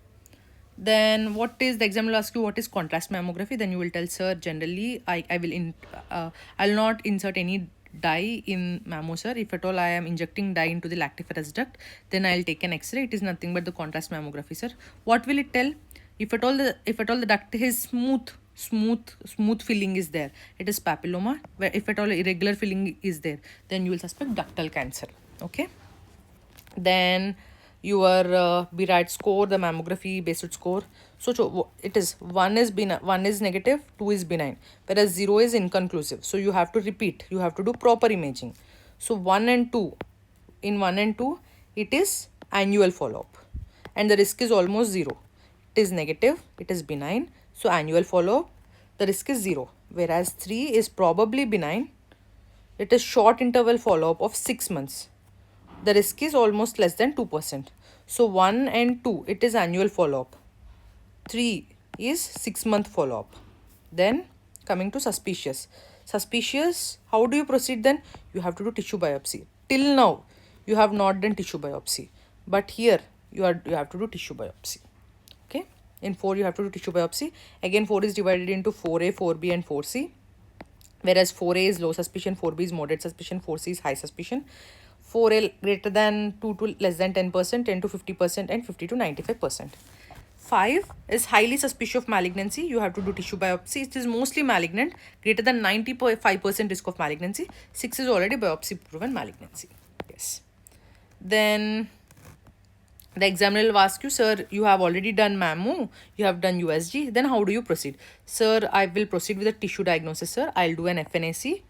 Then what is the examiner will ask you what is contrast mammography? Then you will tell, sir, generally I'll not insert any dye in mammo, sir. If at all I am injecting dye into the lactiferous duct, then I'll take an X-ray. It is nothing but the contrast mammography, sir. What will it tell? If at all the duct is smooth filling is there, it is papilloma. Where if at all irregular filling is there, then you will suspect ductal cancer. Okay. Then your BRAD score, the mammography based score. So it is 1 is negative, 2 is benign, whereas 0 is inconclusive. So you have to repeat, you have to do proper imaging. So 1 and 2, in 1 and 2, it is annual follow-up and the risk is almost 0. It is negative, it is benign. So annual follow-up, the risk is 0. Whereas 3 is probably benign. It is short interval follow-up of 6 months. The risk is almost less than 2%. So 1 and 2, it is annual follow-up. 3 is 6-month follow-up. Then coming to suspicious. Suspicious, how do you proceed then? You have to do tissue biopsy. Till now, you have not done tissue biopsy. But here, you have to do tissue biopsy. Okay. In 4, you have to do tissue biopsy. Again, 4 is divided into 4A, 4B and 4C. Whereas 4A is low suspicion, 4B is moderate suspicion, 4C is high suspicion. 4L greater than 2 to less than 10%, 10 to 50%, and 50 to 95%. 5 is highly suspicious of malignancy. You have to do tissue biopsy. It is mostly malignant, greater than 95% risk of malignancy. 6 is already biopsy proven malignancy. Yes. Then the examiner will ask you, sir, you have already done mammo, you have done USG, then how do you proceed? Sir, I will proceed with a tissue diagnosis, sir. I'll do an FNAC.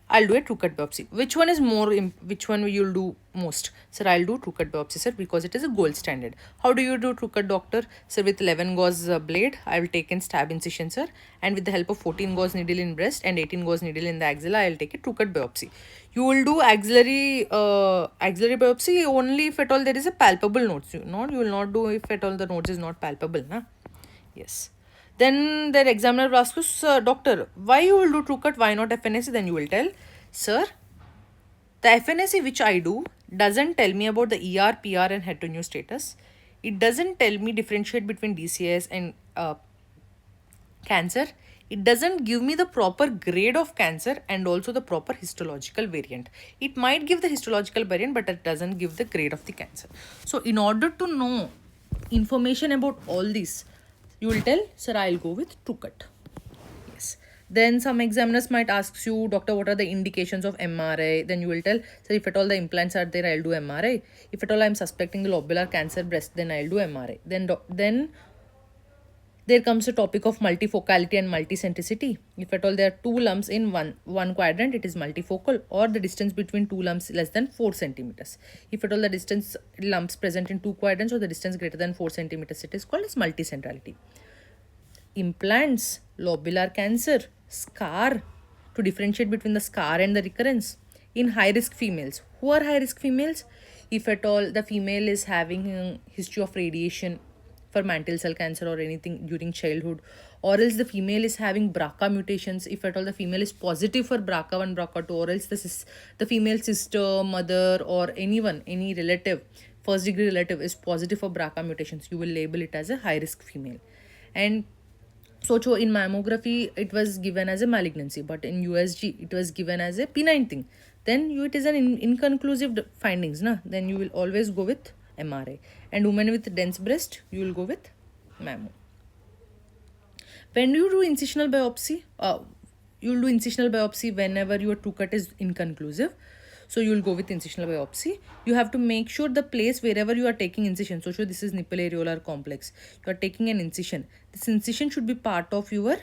I'll do a true cut biopsy. Which one is more, which one you'll do most? Sir, I'll do true cut biopsy, sir, because it is a gold standard. How do you do true cut, doctor? Sir, with 11 gauze blade, I will take and stab incision, sir. And with the help of 14 gauze needle in breast and 18 gauze needle in the axilla, I'll take a true cut biopsy. You will do axillary biopsy only if at all there is a palpable nodes. You will not do if at all the nodes is not palpable, na? Yes. Then their examiner will ask you, sir, doctor, why you will do true cut, why not FNAC? Then you will tell, sir, the FNAC which I do doesn't tell me about the ER, PR and heteroneous status. It doesn't tell me differentiate between DCS and cancer. It doesn't give me the proper grade of cancer and also the proper histological variant. It might give the histological variant, but it doesn't give the grade of the cancer. So in order to know information about all these, you will tell, sir, I'll go with true cut. Yes. Then some examiners might ask you, doctor, what are the indications of MRI? Then you will tell, sir, if at all the implants are there, I'll do MRI. If at all I'm suspecting the lobular cancer breast, then I'll do MRI. Then there comes the topic of multifocality and multicentricity. If at all there are two lumps in one quadrant, it is multifocal, or the distance between two lumps less than 4 centimeters. If at all the distance lumps present in two quadrants or the distance greater than 4 centimeters, it is called as multicentrality. Implants, lobular cancer, scar, to differentiate between the scar and the recurrence. In high risk females, who are high risk females? If at all the female is having a history of radiation for mantle cell cancer or anything during childhood, or else the female is having BRCA mutations. If at all the female is positive for BRCA1, BRCA2, or else the female sister, mother, or anyone, any relative, first degree relative is positive for BRCA mutations, you will label it as a high risk female. And so in mammography, it was given as a malignancy, but in USG, it was given as a benign thing. Then it is an inconclusive findings, na? Then you will always go with MRI. And women with dense breast, you will go with mammo. When do you do incisional biopsy? You will do incisional biopsy whenever your true cut is inconclusive. So you will go with incisional biopsy. You have to make sure the place wherever you are taking incision. So this is nipple areolar complex. You are taking an incision. This incision should be part of your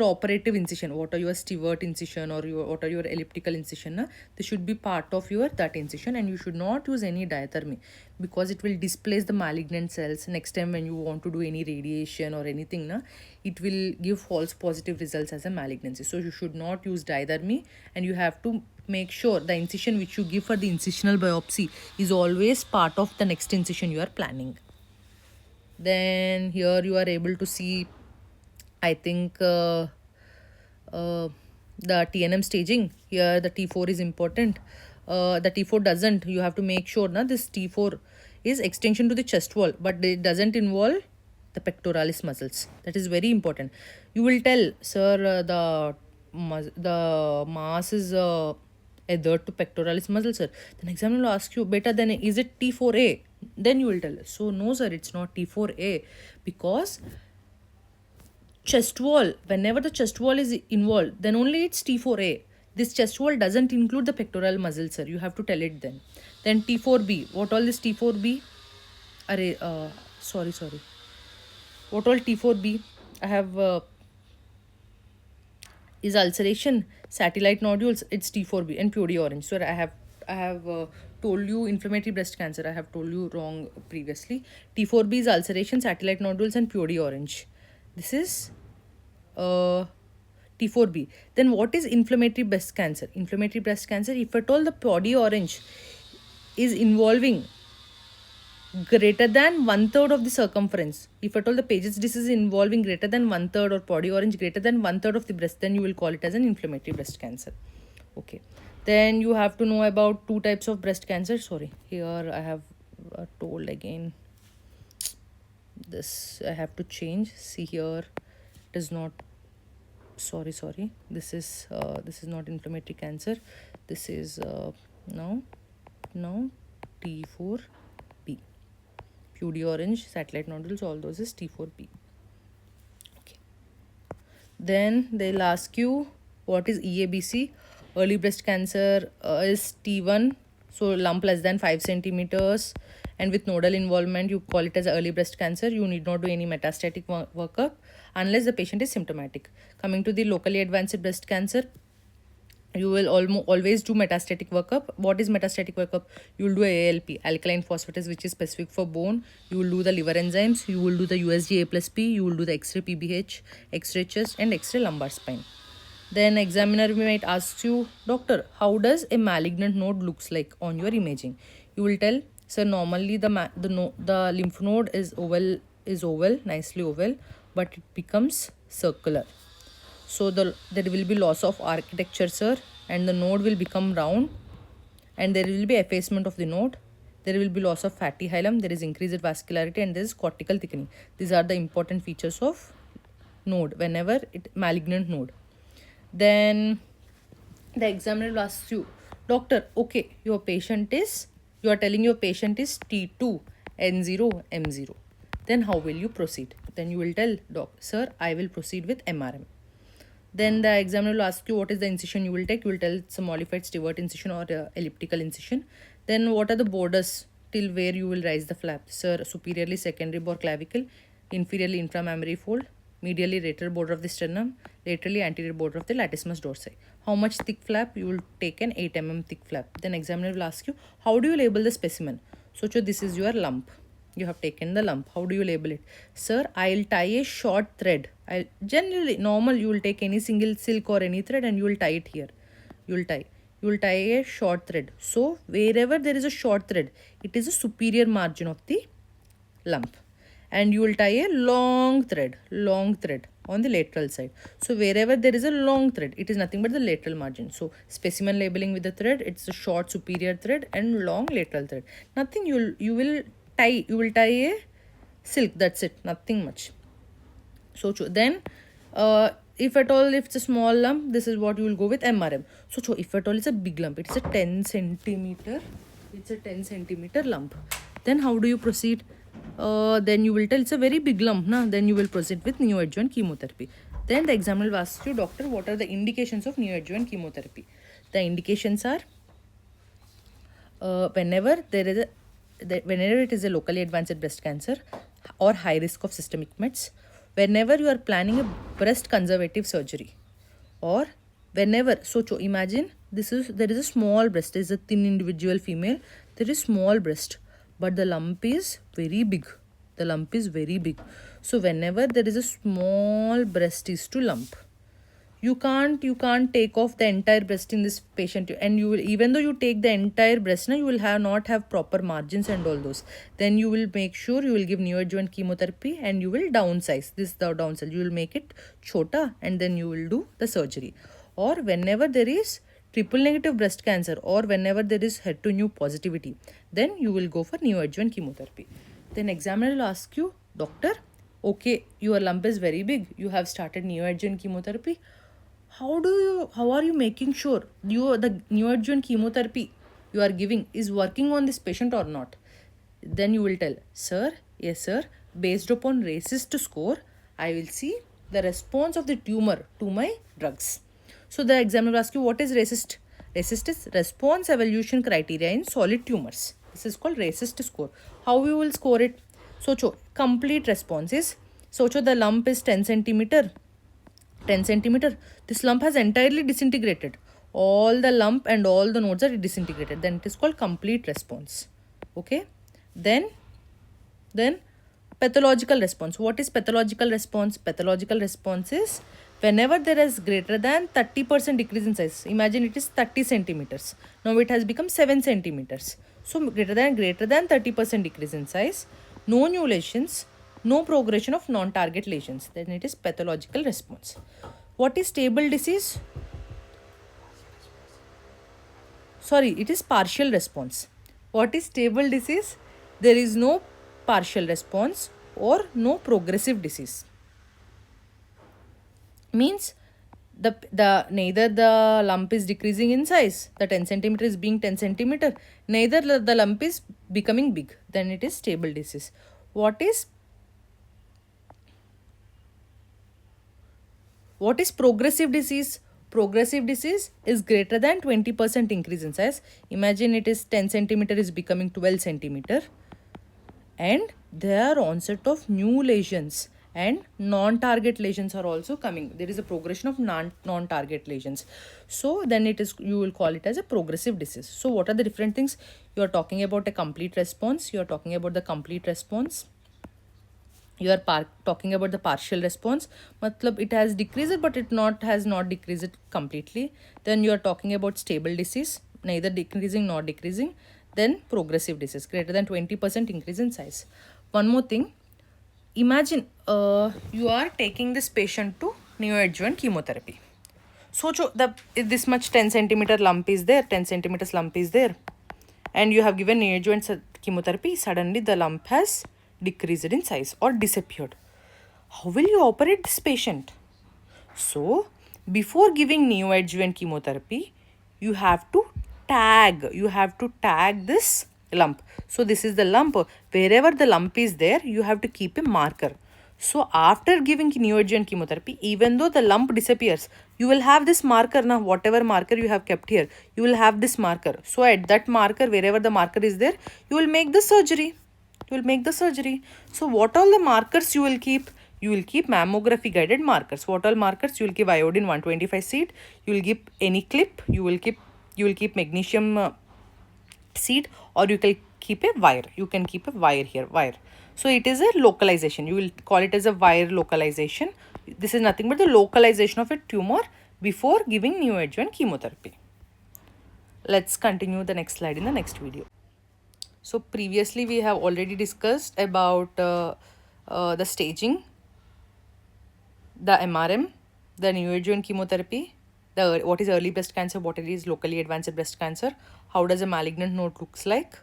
operative incision. What are your Stewart incision or what are your elliptical incision? Na? This should be part of that incision, and you should not use any diathermy because it will displace the malignant cells. Next time when you want to do any radiation or anything, na, it will give false positive results as a malignancy. So you should not use diathermy, and you have to make sure the incision which you give for the incisional biopsy is always part of the next incision you are planning. Then here you are able to see, I think, the TNM staging. Here the T4 is important. The T4 doesn't. You have to make sure na this T4 is extension to the chest wall, but it doesn't involve the pectoralis muscles. That is very important. You will tell, sir, the mass is adhered to pectoralis muscle, sir. Then examiner will ask you, beta, then is it T4A? Then you will tell, so no, sir, it's not T4A, because chest wall, whenever the chest wall is involved, then only it's T4A. This chest wall doesn't include the pectoral muscle, sir. You have to tell it then. Then T4B. What all is T4B? Sorry. What all T4B? I have is ulceration, satellite nodules. It's T4B and purity orange. So I have told you inflammatory breast cancer. I have told you wrong previously. T4B is ulceration, satellite nodules, and purity orange. This is T4B. Then what is inflammatory breast cancer? Inflammatory breast cancer, if at all the body orange is involving greater than 1/3 of the circumference, if at all the Paget's disease is involving greater than 1/3 or body orange greater than 1/3 of the breast, then you will call it as an inflammatory breast cancer. Okay. Then you have to know about two types of breast cancer. Sorry, here I have told again. This I have to change. See here, it is not. Sorry. This is not inflammatory cancer. This is now now T4P. PUD orange, satellite nodules, all those is T4P. Okay. Then they'll ask you what is EABC. Early breast cancer is T1, so lump less than 5 centimeters, and with nodal involvement, you call it as early breast cancer. You need not do any metastatic workup unless the patient is symptomatic. Coming to the locally advanced breast cancer, you will always do metastatic workup. What is metastatic workup? You will do ALP, alkaline phosphatase, which is specific for bone. You will do the liver enzymes. You will do the USG A+P. You will do the X-ray PBH, X-ray chest, and X-ray lumbar spine. Then examiner might ask you, doctor, how does a malignant node looks like on your imaging? You will tell, sir, normally the lymph node is oval, nicely oval, but it becomes circular. So there will be loss of architecture, sir, and the node will become round, and there will be effacement of the node. There will be loss of fatty hilum. There is increased vascularity, and there is cortical thickening. These are the important features of node whenever it malignant node. Then the examiner will ask you, doctor, okay, you are telling your patient is T2, N0, M0. Then how will you proceed? Then you will tell, sir, I will proceed with MRM. Then the examiner will ask you what is the incision you will take. You will tell it's a modified Stewart incision or elliptical incision. Then what are the borders till where you will raise the flap? Sir, superiorly secondary bore clavicle, inferiorly inframammary fold, medially lateral border of the sternum, laterally anterior border of the latissimus dorsi. How much thick flap? You will take an 8 mm thick flap. Then examiner will ask you, how do you label the specimen? So this is your lump. You have taken the lump. How do you label it? Sir, I'll tie a short thread. Generally, normal, you will take any single silk or any thread and you will tie it here. You will tie a short thread. So, wherever there is a short thread, it is a superior margin of the lump. And you will tie a long thread on the lateral side. So, wherever there is a long thread, it is nothing but the lateral margin. So, specimen labeling with the thread, it's a short superior thread and long lateral thread. Nothing, you will tie a silk, that's it, nothing much. So then if at all if it's a small lump, this is what you will go with MRM. So if at all it's a big lump, it's a 10 centimeter lump, then how do you proceed? Then you will tell it's a very big lump, then you will proceed with neoadjuvant chemotherapy. Then the examiner will ask you, doctor, what are the indications of neoadjuvant chemotherapy? The indications are whenever it is a locally advanced breast cancer or high risk of systemic mets, whenever you are planning a breast conservative surgery, or whenever, imagine there is a small breast, there is a thin individual female, there is small breast, but the lump is very big. So whenever there is a small breast is to lump, you can't take off the entire breast in this patient, and you will, even though you take the entire breast, you will not have proper margins and all those. Then you will make sure you will give neoadjuvant chemotherapy and you will downsize you will make it chota, and then you will do the surgery. Or whenever there is triple negative breast cancer, or whenever there is HER2/neu positivity, then you will go for neoadjuvant chemotherapy. Then examiner will ask you, doctor, okay, your lump is very big, you have started neoadjuvant chemotherapy. How are you making sure the neoadjuvant chemotherapy you are giving is working on this patient or not? Then you will tell, sir, yes sir, based upon RECIST score, I will see the response of the tumor to my drugs. So the examiner will ask you, what is RECIST? RECIST is response evaluation criteria in solid tumors. This is called RECIST score. How you will score it? So complete response is, the lump is 10 centimeter. This lump has entirely disintegrated. All the lump and all the nodes are disintegrated. Then it is called complete response. Okay. Then pathological response. What is pathological response? Pathological response is whenever there is greater than 30% decrease in size. Imagine it is 30 centimeters. Now it has become 7 centimeters. So greater than 30% decrease in size. No new lesions. No progression of non-target lesions. Then it is pathological response. What is stable disease? It is partial response. What is stable disease? There is no partial response or no progressive disease. Means the neither the lump is decreasing in size, the 10 centimeter is being 10 centimeter, neither the lump is becoming big, then it is stable disease. What is progressive disease? Progressive disease is greater than 20% increase in size. Imagine it is 10 centimeter is becoming 12 centimeter, and there are onset of new lesions and non-target lesions are also coming. There is a progression of non-target lesions. So then it is, you will call it as a progressive disease. So what are the different things? You are talking about a complete response. You are talking about the complete response. You are talking about the partial response. Matlab it has decreased but it has not decreased completely. Then you are talking about stable disease, neither decreasing nor decreasing. Then progressive disease, greater than 20% increase in size. One more thing, imagine you are taking this patient to neoadjuvant chemotherapy. So this much 10 centimeter lump is there, 10 centimeters lump is there, and you have given neoadjuvant chemotherapy. Suddenly the lump has decreased in size or disappeared. How will you operate this patient? So before giving neoadjuvant chemotherapy, you have to tag this lump. So this is the lump. Wherever the lump is there, you have to keep a marker. So after giving neoadjuvant chemotherapy, even though the lump disappears, you will have this marker now. Whatever marker you have kept here, you will have this marker. So at that marker, wherever the marker is there, you will make the surgery. So what all the markers you will keep? You will keep mammography guided markers. What all markers? You will give iodine 125 seed. You will keep any clip. You will keep magnesium seed, or you can keep a wire. You can keep a wire here, wire. So it is a localization. You will call it as a wire localization. This is nothing but the localization of a tumor before giving neoadjuvant chemotherapy. Let's continue the next slide in the next video. So previously we have already discussed about the staging, the MRM, the neoadjuvant chemotherapy, what is early breast cancer, what it is locally advanced breast cancer, how does a malignant node looks like,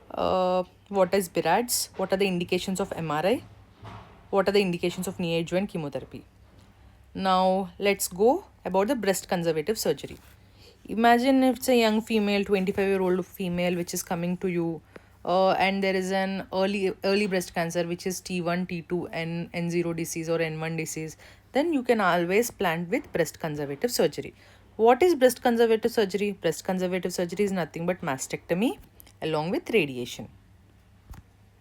what is BIRADS, what are the indications of MRI, what are the indications of neoadjuvant chemotherapy. Now let's go about the breast conservative surgery. Imagine if it's a young female, 25-year-old female, which is coming to you, and there is an early breast cancer, which is T1, T2, and N0 disease or N1 disease. Then you can always plan with breast conservative surgery. What is breast conservative surgery? Breast conservative surgery is nothing but mastectomy along with radiation.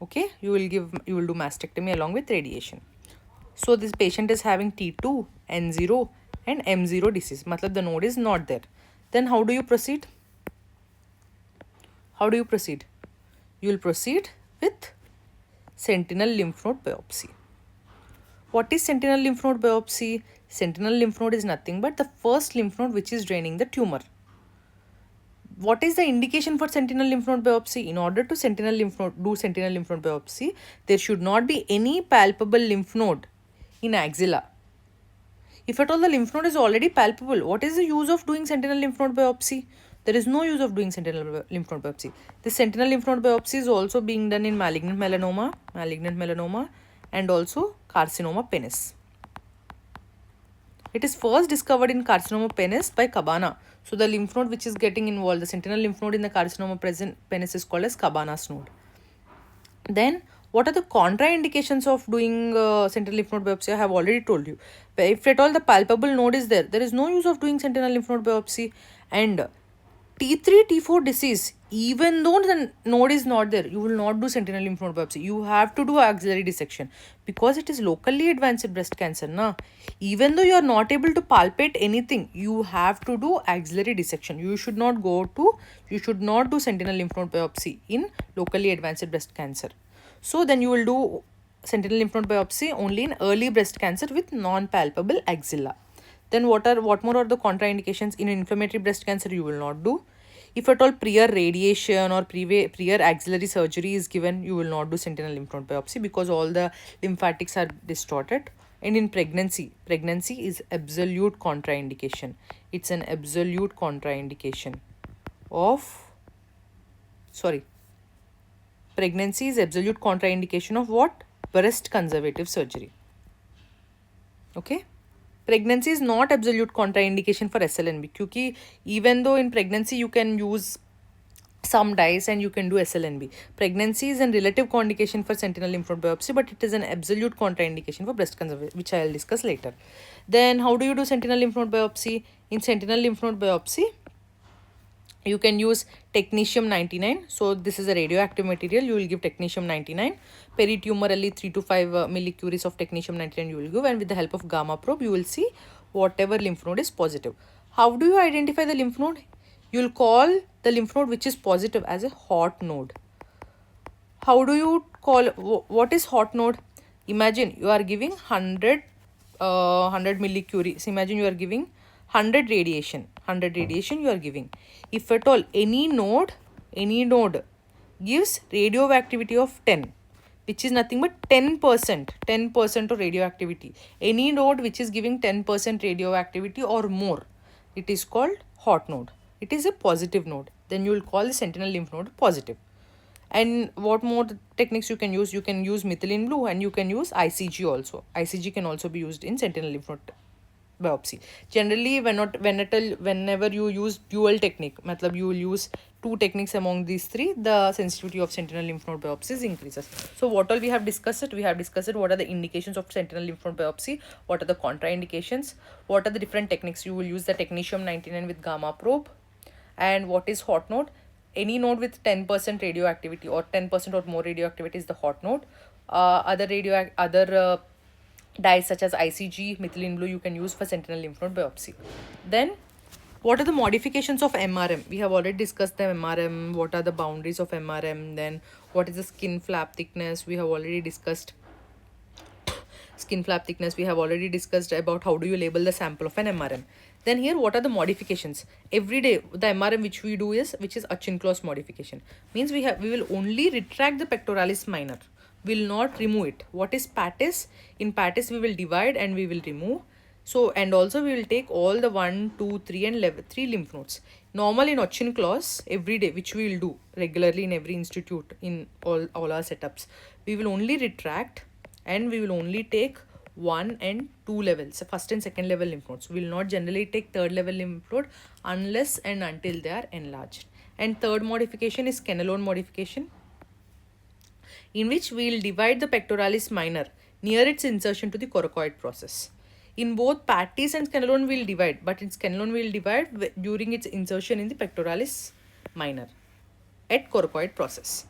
Okay, you will do mastectomy along with radiation. So this patient is having T2, N0, and M0 disease. Matlab the node is not there. Then how do you proceed? You will proceed with sentinel lymph node biopsy. What is sentinel lymph node biopsy? Sentinel lymph node is nothing but the first lymph node which is draining the tumor. What is the indication for sentinel lymph node biopsy? In order to do sentinel lymph node biopsy, there should not be any palpable lymph node in axilla. If at all the lymph node is already palpable, what is the use of doing sentinel lymph node biopsy? There is no use of doing sentinel lymph node biopsy. This sentinel lymph node biopsy is also being done in malignant melanoma and also carcinoma penis. It is first discovered in carcinoma penis by Cabana. So the lymph node which is getting involved, the sentinel lymph node in the carcinoma penis is called as Cabana's node. Then what are the contraindications of doing sentinel lymph node biopsy? I have already told you. But if at all the palpable node is there, there is no use of doing sentinel lymph node biopsy. And T3, T4 disease, even though the node is not there, you will not do sentinel lymph node biopsy. You have to do axillary dissection because it is locally advanced breast cancer. Na? Even though you are not able to palpate anything, you have to do axillary dissection. You should not do sentinel lymph node biopsy in locally advanced breast cancer. So then you will do sentinel lymph node biopsy only in early breast cancer with non-palpable axilla. Then what more are the contraindications? In inflammatory breast cancer, you will not do. If at all prior radiation or prior axillary surgery is given, you will not do sentinel lymph node biopsy because all the lymphatics are distorted. And in pregnancy is absolute contraindication. It's an absolute contraindication of, pregnancy is absolute contraindication of what? Breast conservative surgery. Okay. Pregnancy is not absolute contraindication for SLNB, क्योंकि even though in pregnancy you can use some dyes and you can do SLNB. Pregnancy is a relative contraindication for sentinel lymph node biopsy, but it is an absolute contraindication for breast cancer, which I will discuss later. Then how do you do sentinel lymph node biopsy? In sentinel lymph node biopsy, you can use technetium 99. So this is a radioactive material. You will give technetium 99. Peritumorally 3 to 5 millicuries of technetium 99 you will give, and with the help of gamma probe you will see whatever lymph node is positive. How do you identify the lymph node? You will call the lymph node which is positive as a hot node. How do you call, what is hot node? Imagine you are giving 100 millicuries. Imagine you are giving 100 radiation you are giving. If at all any node gives radioactivity of 10, which is nothing but 10% of radioactivity, any node which is giving 10% radioactivity or more, it is called hot node. It is a positive node. Then you will call the sentinel lymph node positive. And what more techniques you can use? You can use methylene blue, and you can use ICG also. ICG can also be used in sentinel lymph node biopsy. Generally, whenever you use dual technique, matlab you will use two techniques among these three, the sensitivity of sentinel lymph node biopsies increases. So what all we have discussed? We have discussed what are the indications of sentinel lymph node biopsy, what are the contraindications, what are the different techniques you will use, the technetium 99 with gamma probe, and what is hot node. Any node with 10% radioactivity or 10% or more radioactivity is the hot node. Other dyes such as ICG, methylene blue you can use for sentinel lymph node biopsy. Then what are the modifications of MRM? We have already discussed the MRM. What are the boundaries of MRM? Then what is the skin flap thickness? We have already discussed skin flap thickness. We have already discussed about how do you label the sample of an MRM. Then here, what are the modifications? Every day, the MRM which we do is Auchincloss modification. Means we will only retract the pectoralis minor. Will not remove it. What is Pattis? In Pattis, we will divide and we will remove. So, and also we will take all the 1, 2, 3 and level 3 lymph nodes. Normal in Auchincloss, every day, which we will do regularly in every institute in all our setups, we will only retract and we will only take 1 and 2 levels, first and second level lymph nodes. We will not generally take third level lymph node unless and until they are enlarged. And third modification is Kenalone modification, in which we will divide the pectoralis minor near its insertion to the coracoid process. In both Pattis and Kenalone we will divide, but in Kenalone we will divide during its insertion in the pectoralis minor at coracoid process.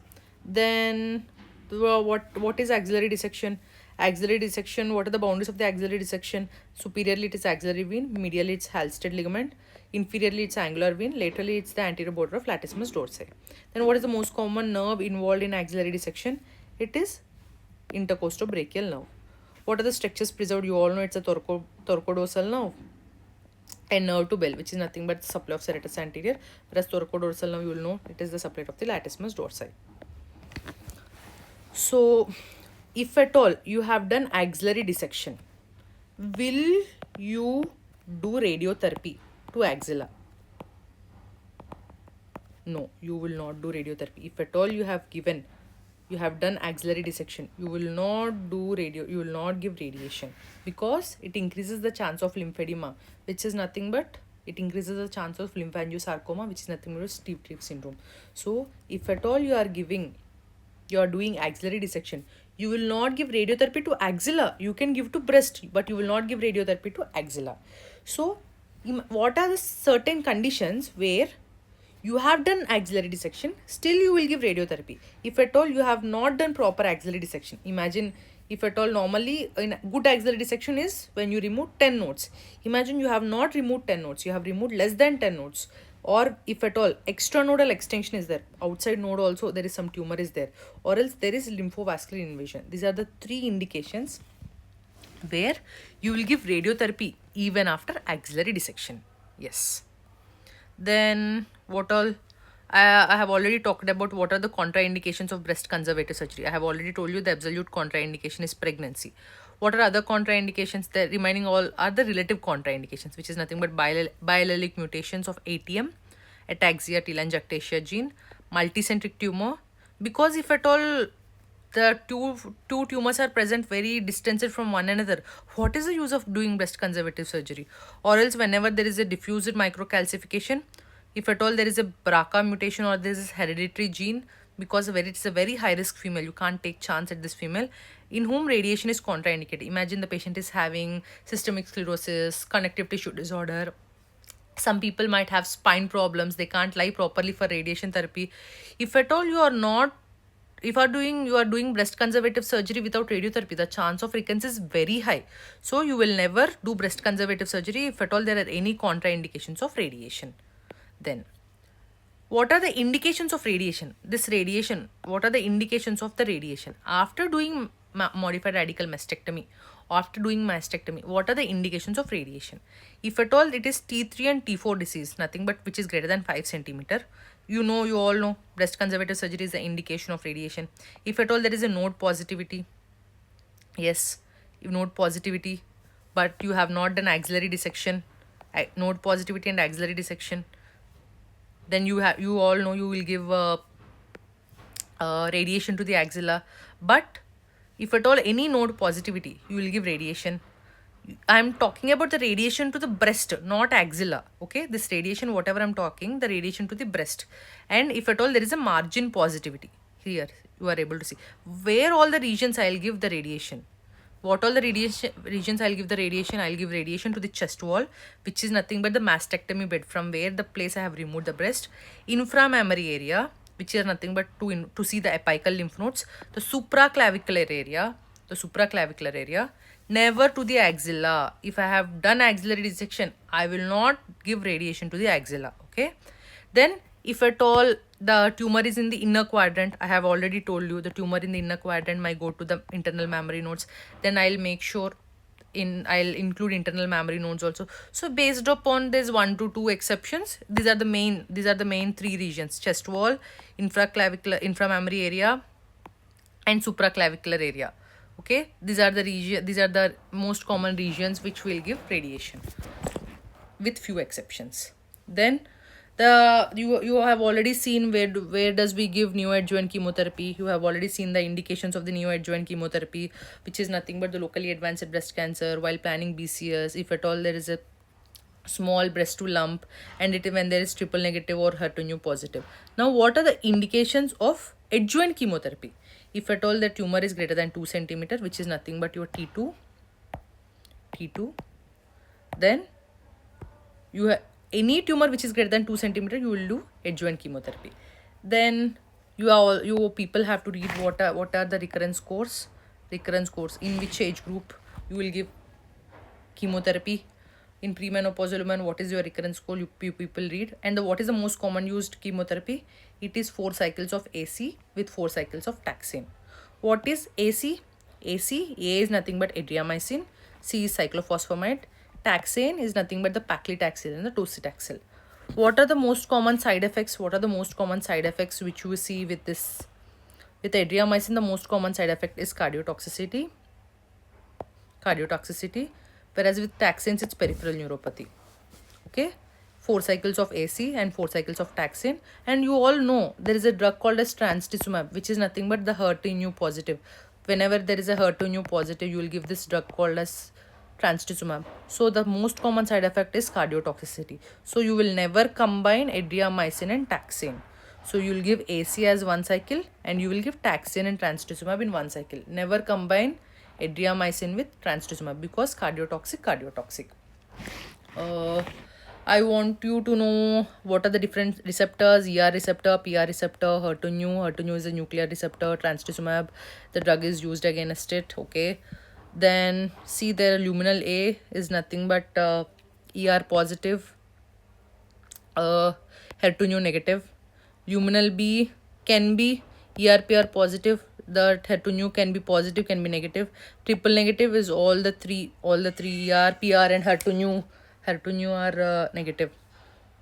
Then what is axillary dissection? Axillary dissection, what are the boundaries of the axillary dissection? Superiorly it is axillary vein, medially it's Halsted ligament, inferiorly it's angular vein, laterally it's the anterior border of latissimus dorsi. Then what is the most common nerve involved in axillary dissection? It is intercostobrachial nerve. What are the structures preserved? You all know it's a thoracodorsal nerve and nerve to bell, which is nothing but the supply of serratus anterior, whereas thoracodorsal nerve you will know it is the supply of the latissimus dorsi. So if at all you have done axillary dissection, will you do radiotherapy to axilla? No, you will not do radiotherapy. If at all you have done axillary dissection, you will not give radiation, because it increases the chance of lymphedema, which is nothing but it increases the chance of lymphangiosarcoma, which is nothing but Steve-Treves syndrome. So if at all you are doing axillary dissection, you will not give radiotherapy to axilla. You can give to breast, but you will not give radiotherapy to axilla. So what are the certain conditions where you have done axillary dissection, still you will give radiotherapy? If at all you have not done proper axillary dissection, imagine if at all, normally in good axillary dissection is when you remove 10 nodes. Imagine you have not removed 10 nodes, you have removed less than 10 nodes. Or if at all extranodal extension is there, outside node also there is some tumor is there, or else there is lymphovascular invasion. These are the 3 indications where you will give radiotherapy even after axillary dissection. Yes. Then what all? I have already talked about what are the contraindications of breast conservative surgery. I have already told you the absolute contraindication is pregnancy. What are other contraindications? The remaining all are the relative contraindications, which is nothing but biallelic mutations of ATM, ataxia, telangiectasia gene, multicentric tumor. Because if at all the two tumors are present very distanced from one another, what is the use of doing breast conservative surgery? Or else, whenever there is a diffused microcalcification, if at all there is a BRCA mutation or there is a hereditary gene, because it's a very high risk female, you can't take chance at this female in whom radiation is contraindicated. Imagine the patient is having systemic sclerosis, connective tissue disorder. Some people might have spine problems, they can't lie properly for radiation therapy. If at all you are not, if you are doing breast conservative surgery without radiotherapy, the chance of recurrence is very high. So you will never do breast conservative surgery if at all there are any contraindications of radiation. Then what are the indications of radiation? This radiation, what are the indications of the radiation after doing modified radical mastectomy, after doing mastectomy? What are the indications of radiation? If at all it is T3 and T4 disease, nothing but which is greater than 5 centimeter, you all know breast conservative surgery is the indication of radiation. If at all there is a node positivity, yes, if node positivity, but you have not done axillary dissection, node positivity and axillary dissection, then you all know you will give radiation to the axilla. But if at all any node positivity, you will give radiation. I'm talking about the radiation to the breast, not axilla. Okay, this radiation, whatever I'm talking, the radiation to the breast. And if at all there is a margin positivity, here you are able to see where all the regions I'll give the radiation. What all the regions I'll give the radiation? I'll give radiation to the chest wall, which is nothing but the mastectomy bed, from where the place I have removed the breast. Inframammary area, which is nothing but to see the apical lymph nodes. The supraclavicular area. Never to the axilla. If I have done axillary dissection, I will not give radiation to the axilla. Okay. Then if at all the tumor is in the inner quadrant, I have already told you the tumor in the inner quadrant might go to the internal mammary nodes. Then I'll make sure I'll include internal mammary nodes also. So based upon this 1 to 2 exceptions, these are the main 3 regions: chest wall, inframammary area, and supraclavicular area. Okay, these are the most common regions which will give radiation, with few exceptions. Then you have already seen where does we give neoadjuvant chemotherapy. You have already seen the indications of the neoadjuvant chemotherapy, which is nothing but the locally advanced breast cancer while planning BCS. If at all there is a small breast to lump, and when there is triple negative or HER2 positive. Now what are the indications of adjuvant chemotherapy? If at all the tumor is greater than 2 centimeter, which is nothing but your T2, then you have any tumor which is greater than 2 centimeter, you will do adjuvant chemotherapy. Then you people have to read what are the recurrence course, in which age group you will give chemotherapy. In premenopausal women, what is your recurrence course? You people read. And what is the most common used chemotherapy? It is 4 cycles of AC with 4 cycles of taxane. What is AC? A is nothing but adriamycin, C is cyclophosphamide, taxane is nothing but the paclitaxel and the docetaxel. What are the most common side effects? Which you see with this? With adriamycin, the most common side effect is cardiotoxicity. Whereas with taxanes, it's peripheral neuropathy. Okay, 4 cycles of AC and 4 cycles of taxane. And you all know there is a drug called as trastuzumab, which is nothing but the HER2 positive. Whenever there is a HER2 positive, you will give this drug called as trastuzumab. So the most common side effect is cardiotoxicity. So you will never combine adriamycin and taxane. So you will give AC as 1 cycle and you will give taxane and trastuzumab in 1 cycle. Never combine adriamycin with trastuzumab because cardiotoxic. I want you to know what are the different receptors: ER receptor, PR receptor, HER2 is a nuclear receptor, trastuzumab, the drug is used against it. Okay, then see there, luminal A is nothing but ER positive, HER2 negative. Luminal B can be ER/PR positive. The HER2 can be positive, can be negative. Triple negative is all the three ER, PR and HER2 are negative.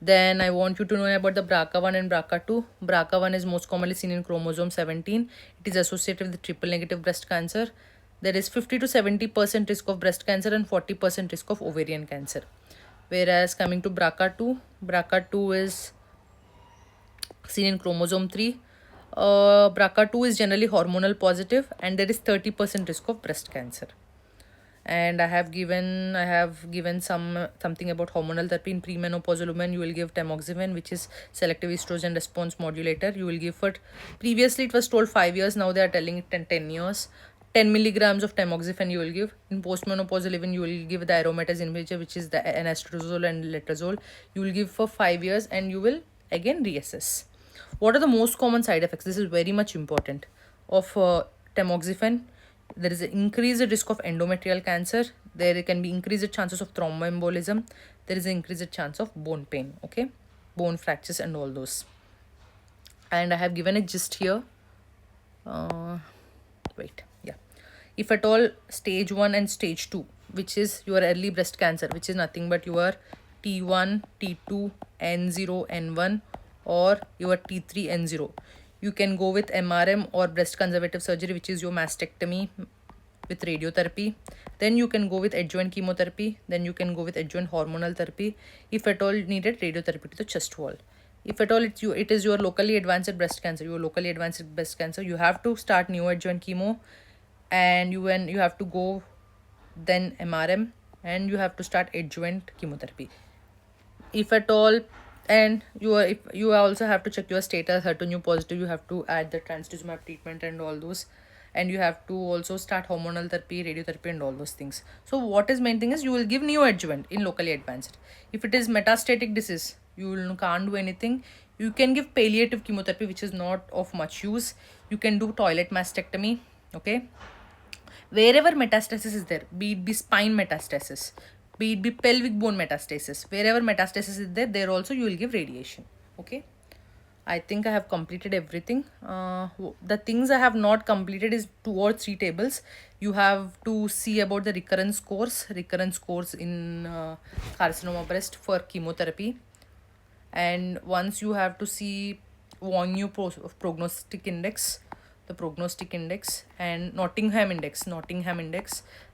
Then I want you to know about the BRCA1 and BRCA2. BRCA1 is most commonly seen in chromosome 17. It is associated with triple negative breast cancer. There is 50 to 70% risk of breast cancer and 40% risk of ovarian cancer. Whereas coming to BRCA2 is seen in chromosome 3. BRCA2 is generally hormonal positive, and there is 30% risk of breast cancer. And I have given something about hormonal therapy. In premenopausal women, you will give tamoxifen, which is selective estrogen response modulator. You will give for, previously it was told 5 years, now they are telling it 10 years. 10 milligrams of tamoxifen you will give. In postmenopausal even you will give the aromatase inhibitor, which is the anastrozole and letrozole. You will give for 5 years and you will again reassess. What are the most common side effects? This is very much important of tamoxifen. There is an increased risk of endometrial cancer. There can be increased chances of thromboembolism. There is an increased chance of bone pain, okay, bone fractures and all those. And I have given a gist here. Wait, yeah. If at all stage 1 and stage 2, which is your early breast cancer, which is nothing but your T1, T2, N0, N1, or your T3, N0, you can go with MRM or breast conservative surgery, which is your mastectomy with radiotherapy. Then you can go with adjuvant chemotherapy. Then you can go with adjuvant hormonal therapy. If at all needed, radiotherapy to the chest wall. If at all it is your locally advanced breast cancer, you have to start neoadjuvant chemo, and you have to go then MRM, and you have to start adjuvant chemotherapy. If at all, and if you also have to check your status, HER2 positive, you have to add the trastuzumab treatment and all those, and you have to also start hormonal therapy, radiotherapy and all those things. So what is main thing is you will give neoadjuvant in locally advanced. If it is metastatic disease, can't do anything. You can give palliative chemotherapy, which is not of much use. You can do toilet mastectomy, okay. Wherever metastasis is there, be it be spine metastasis, be it be pelvic bone metastasis, wherever metastasis is there, there also you will give radiation, okay. I think I have completed everything. The things I have not completed is 2 or 3 tables. You have to see about the recurrence course in carcinoma breast for chemotherapy. And once you have to see Wong-Yu prognostic index, the prognostic index, and Nottingham index.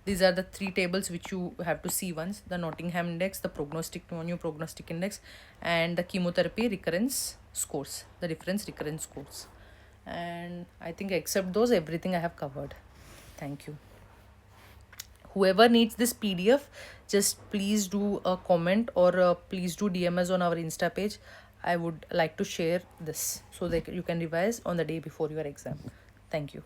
These are the 3 tables which you have to see once: the Nottingham index, the Wong-Yu prognostic index, and the chemotherapy recurrence scores, the difference recurrence scores. And I think except those, everything I have covered. Thank you. Whoever needs this PDF, just please do a comment, or please do DM us on our Insta page. I would like to share this so that you can revise on the day before your exam. Thank you.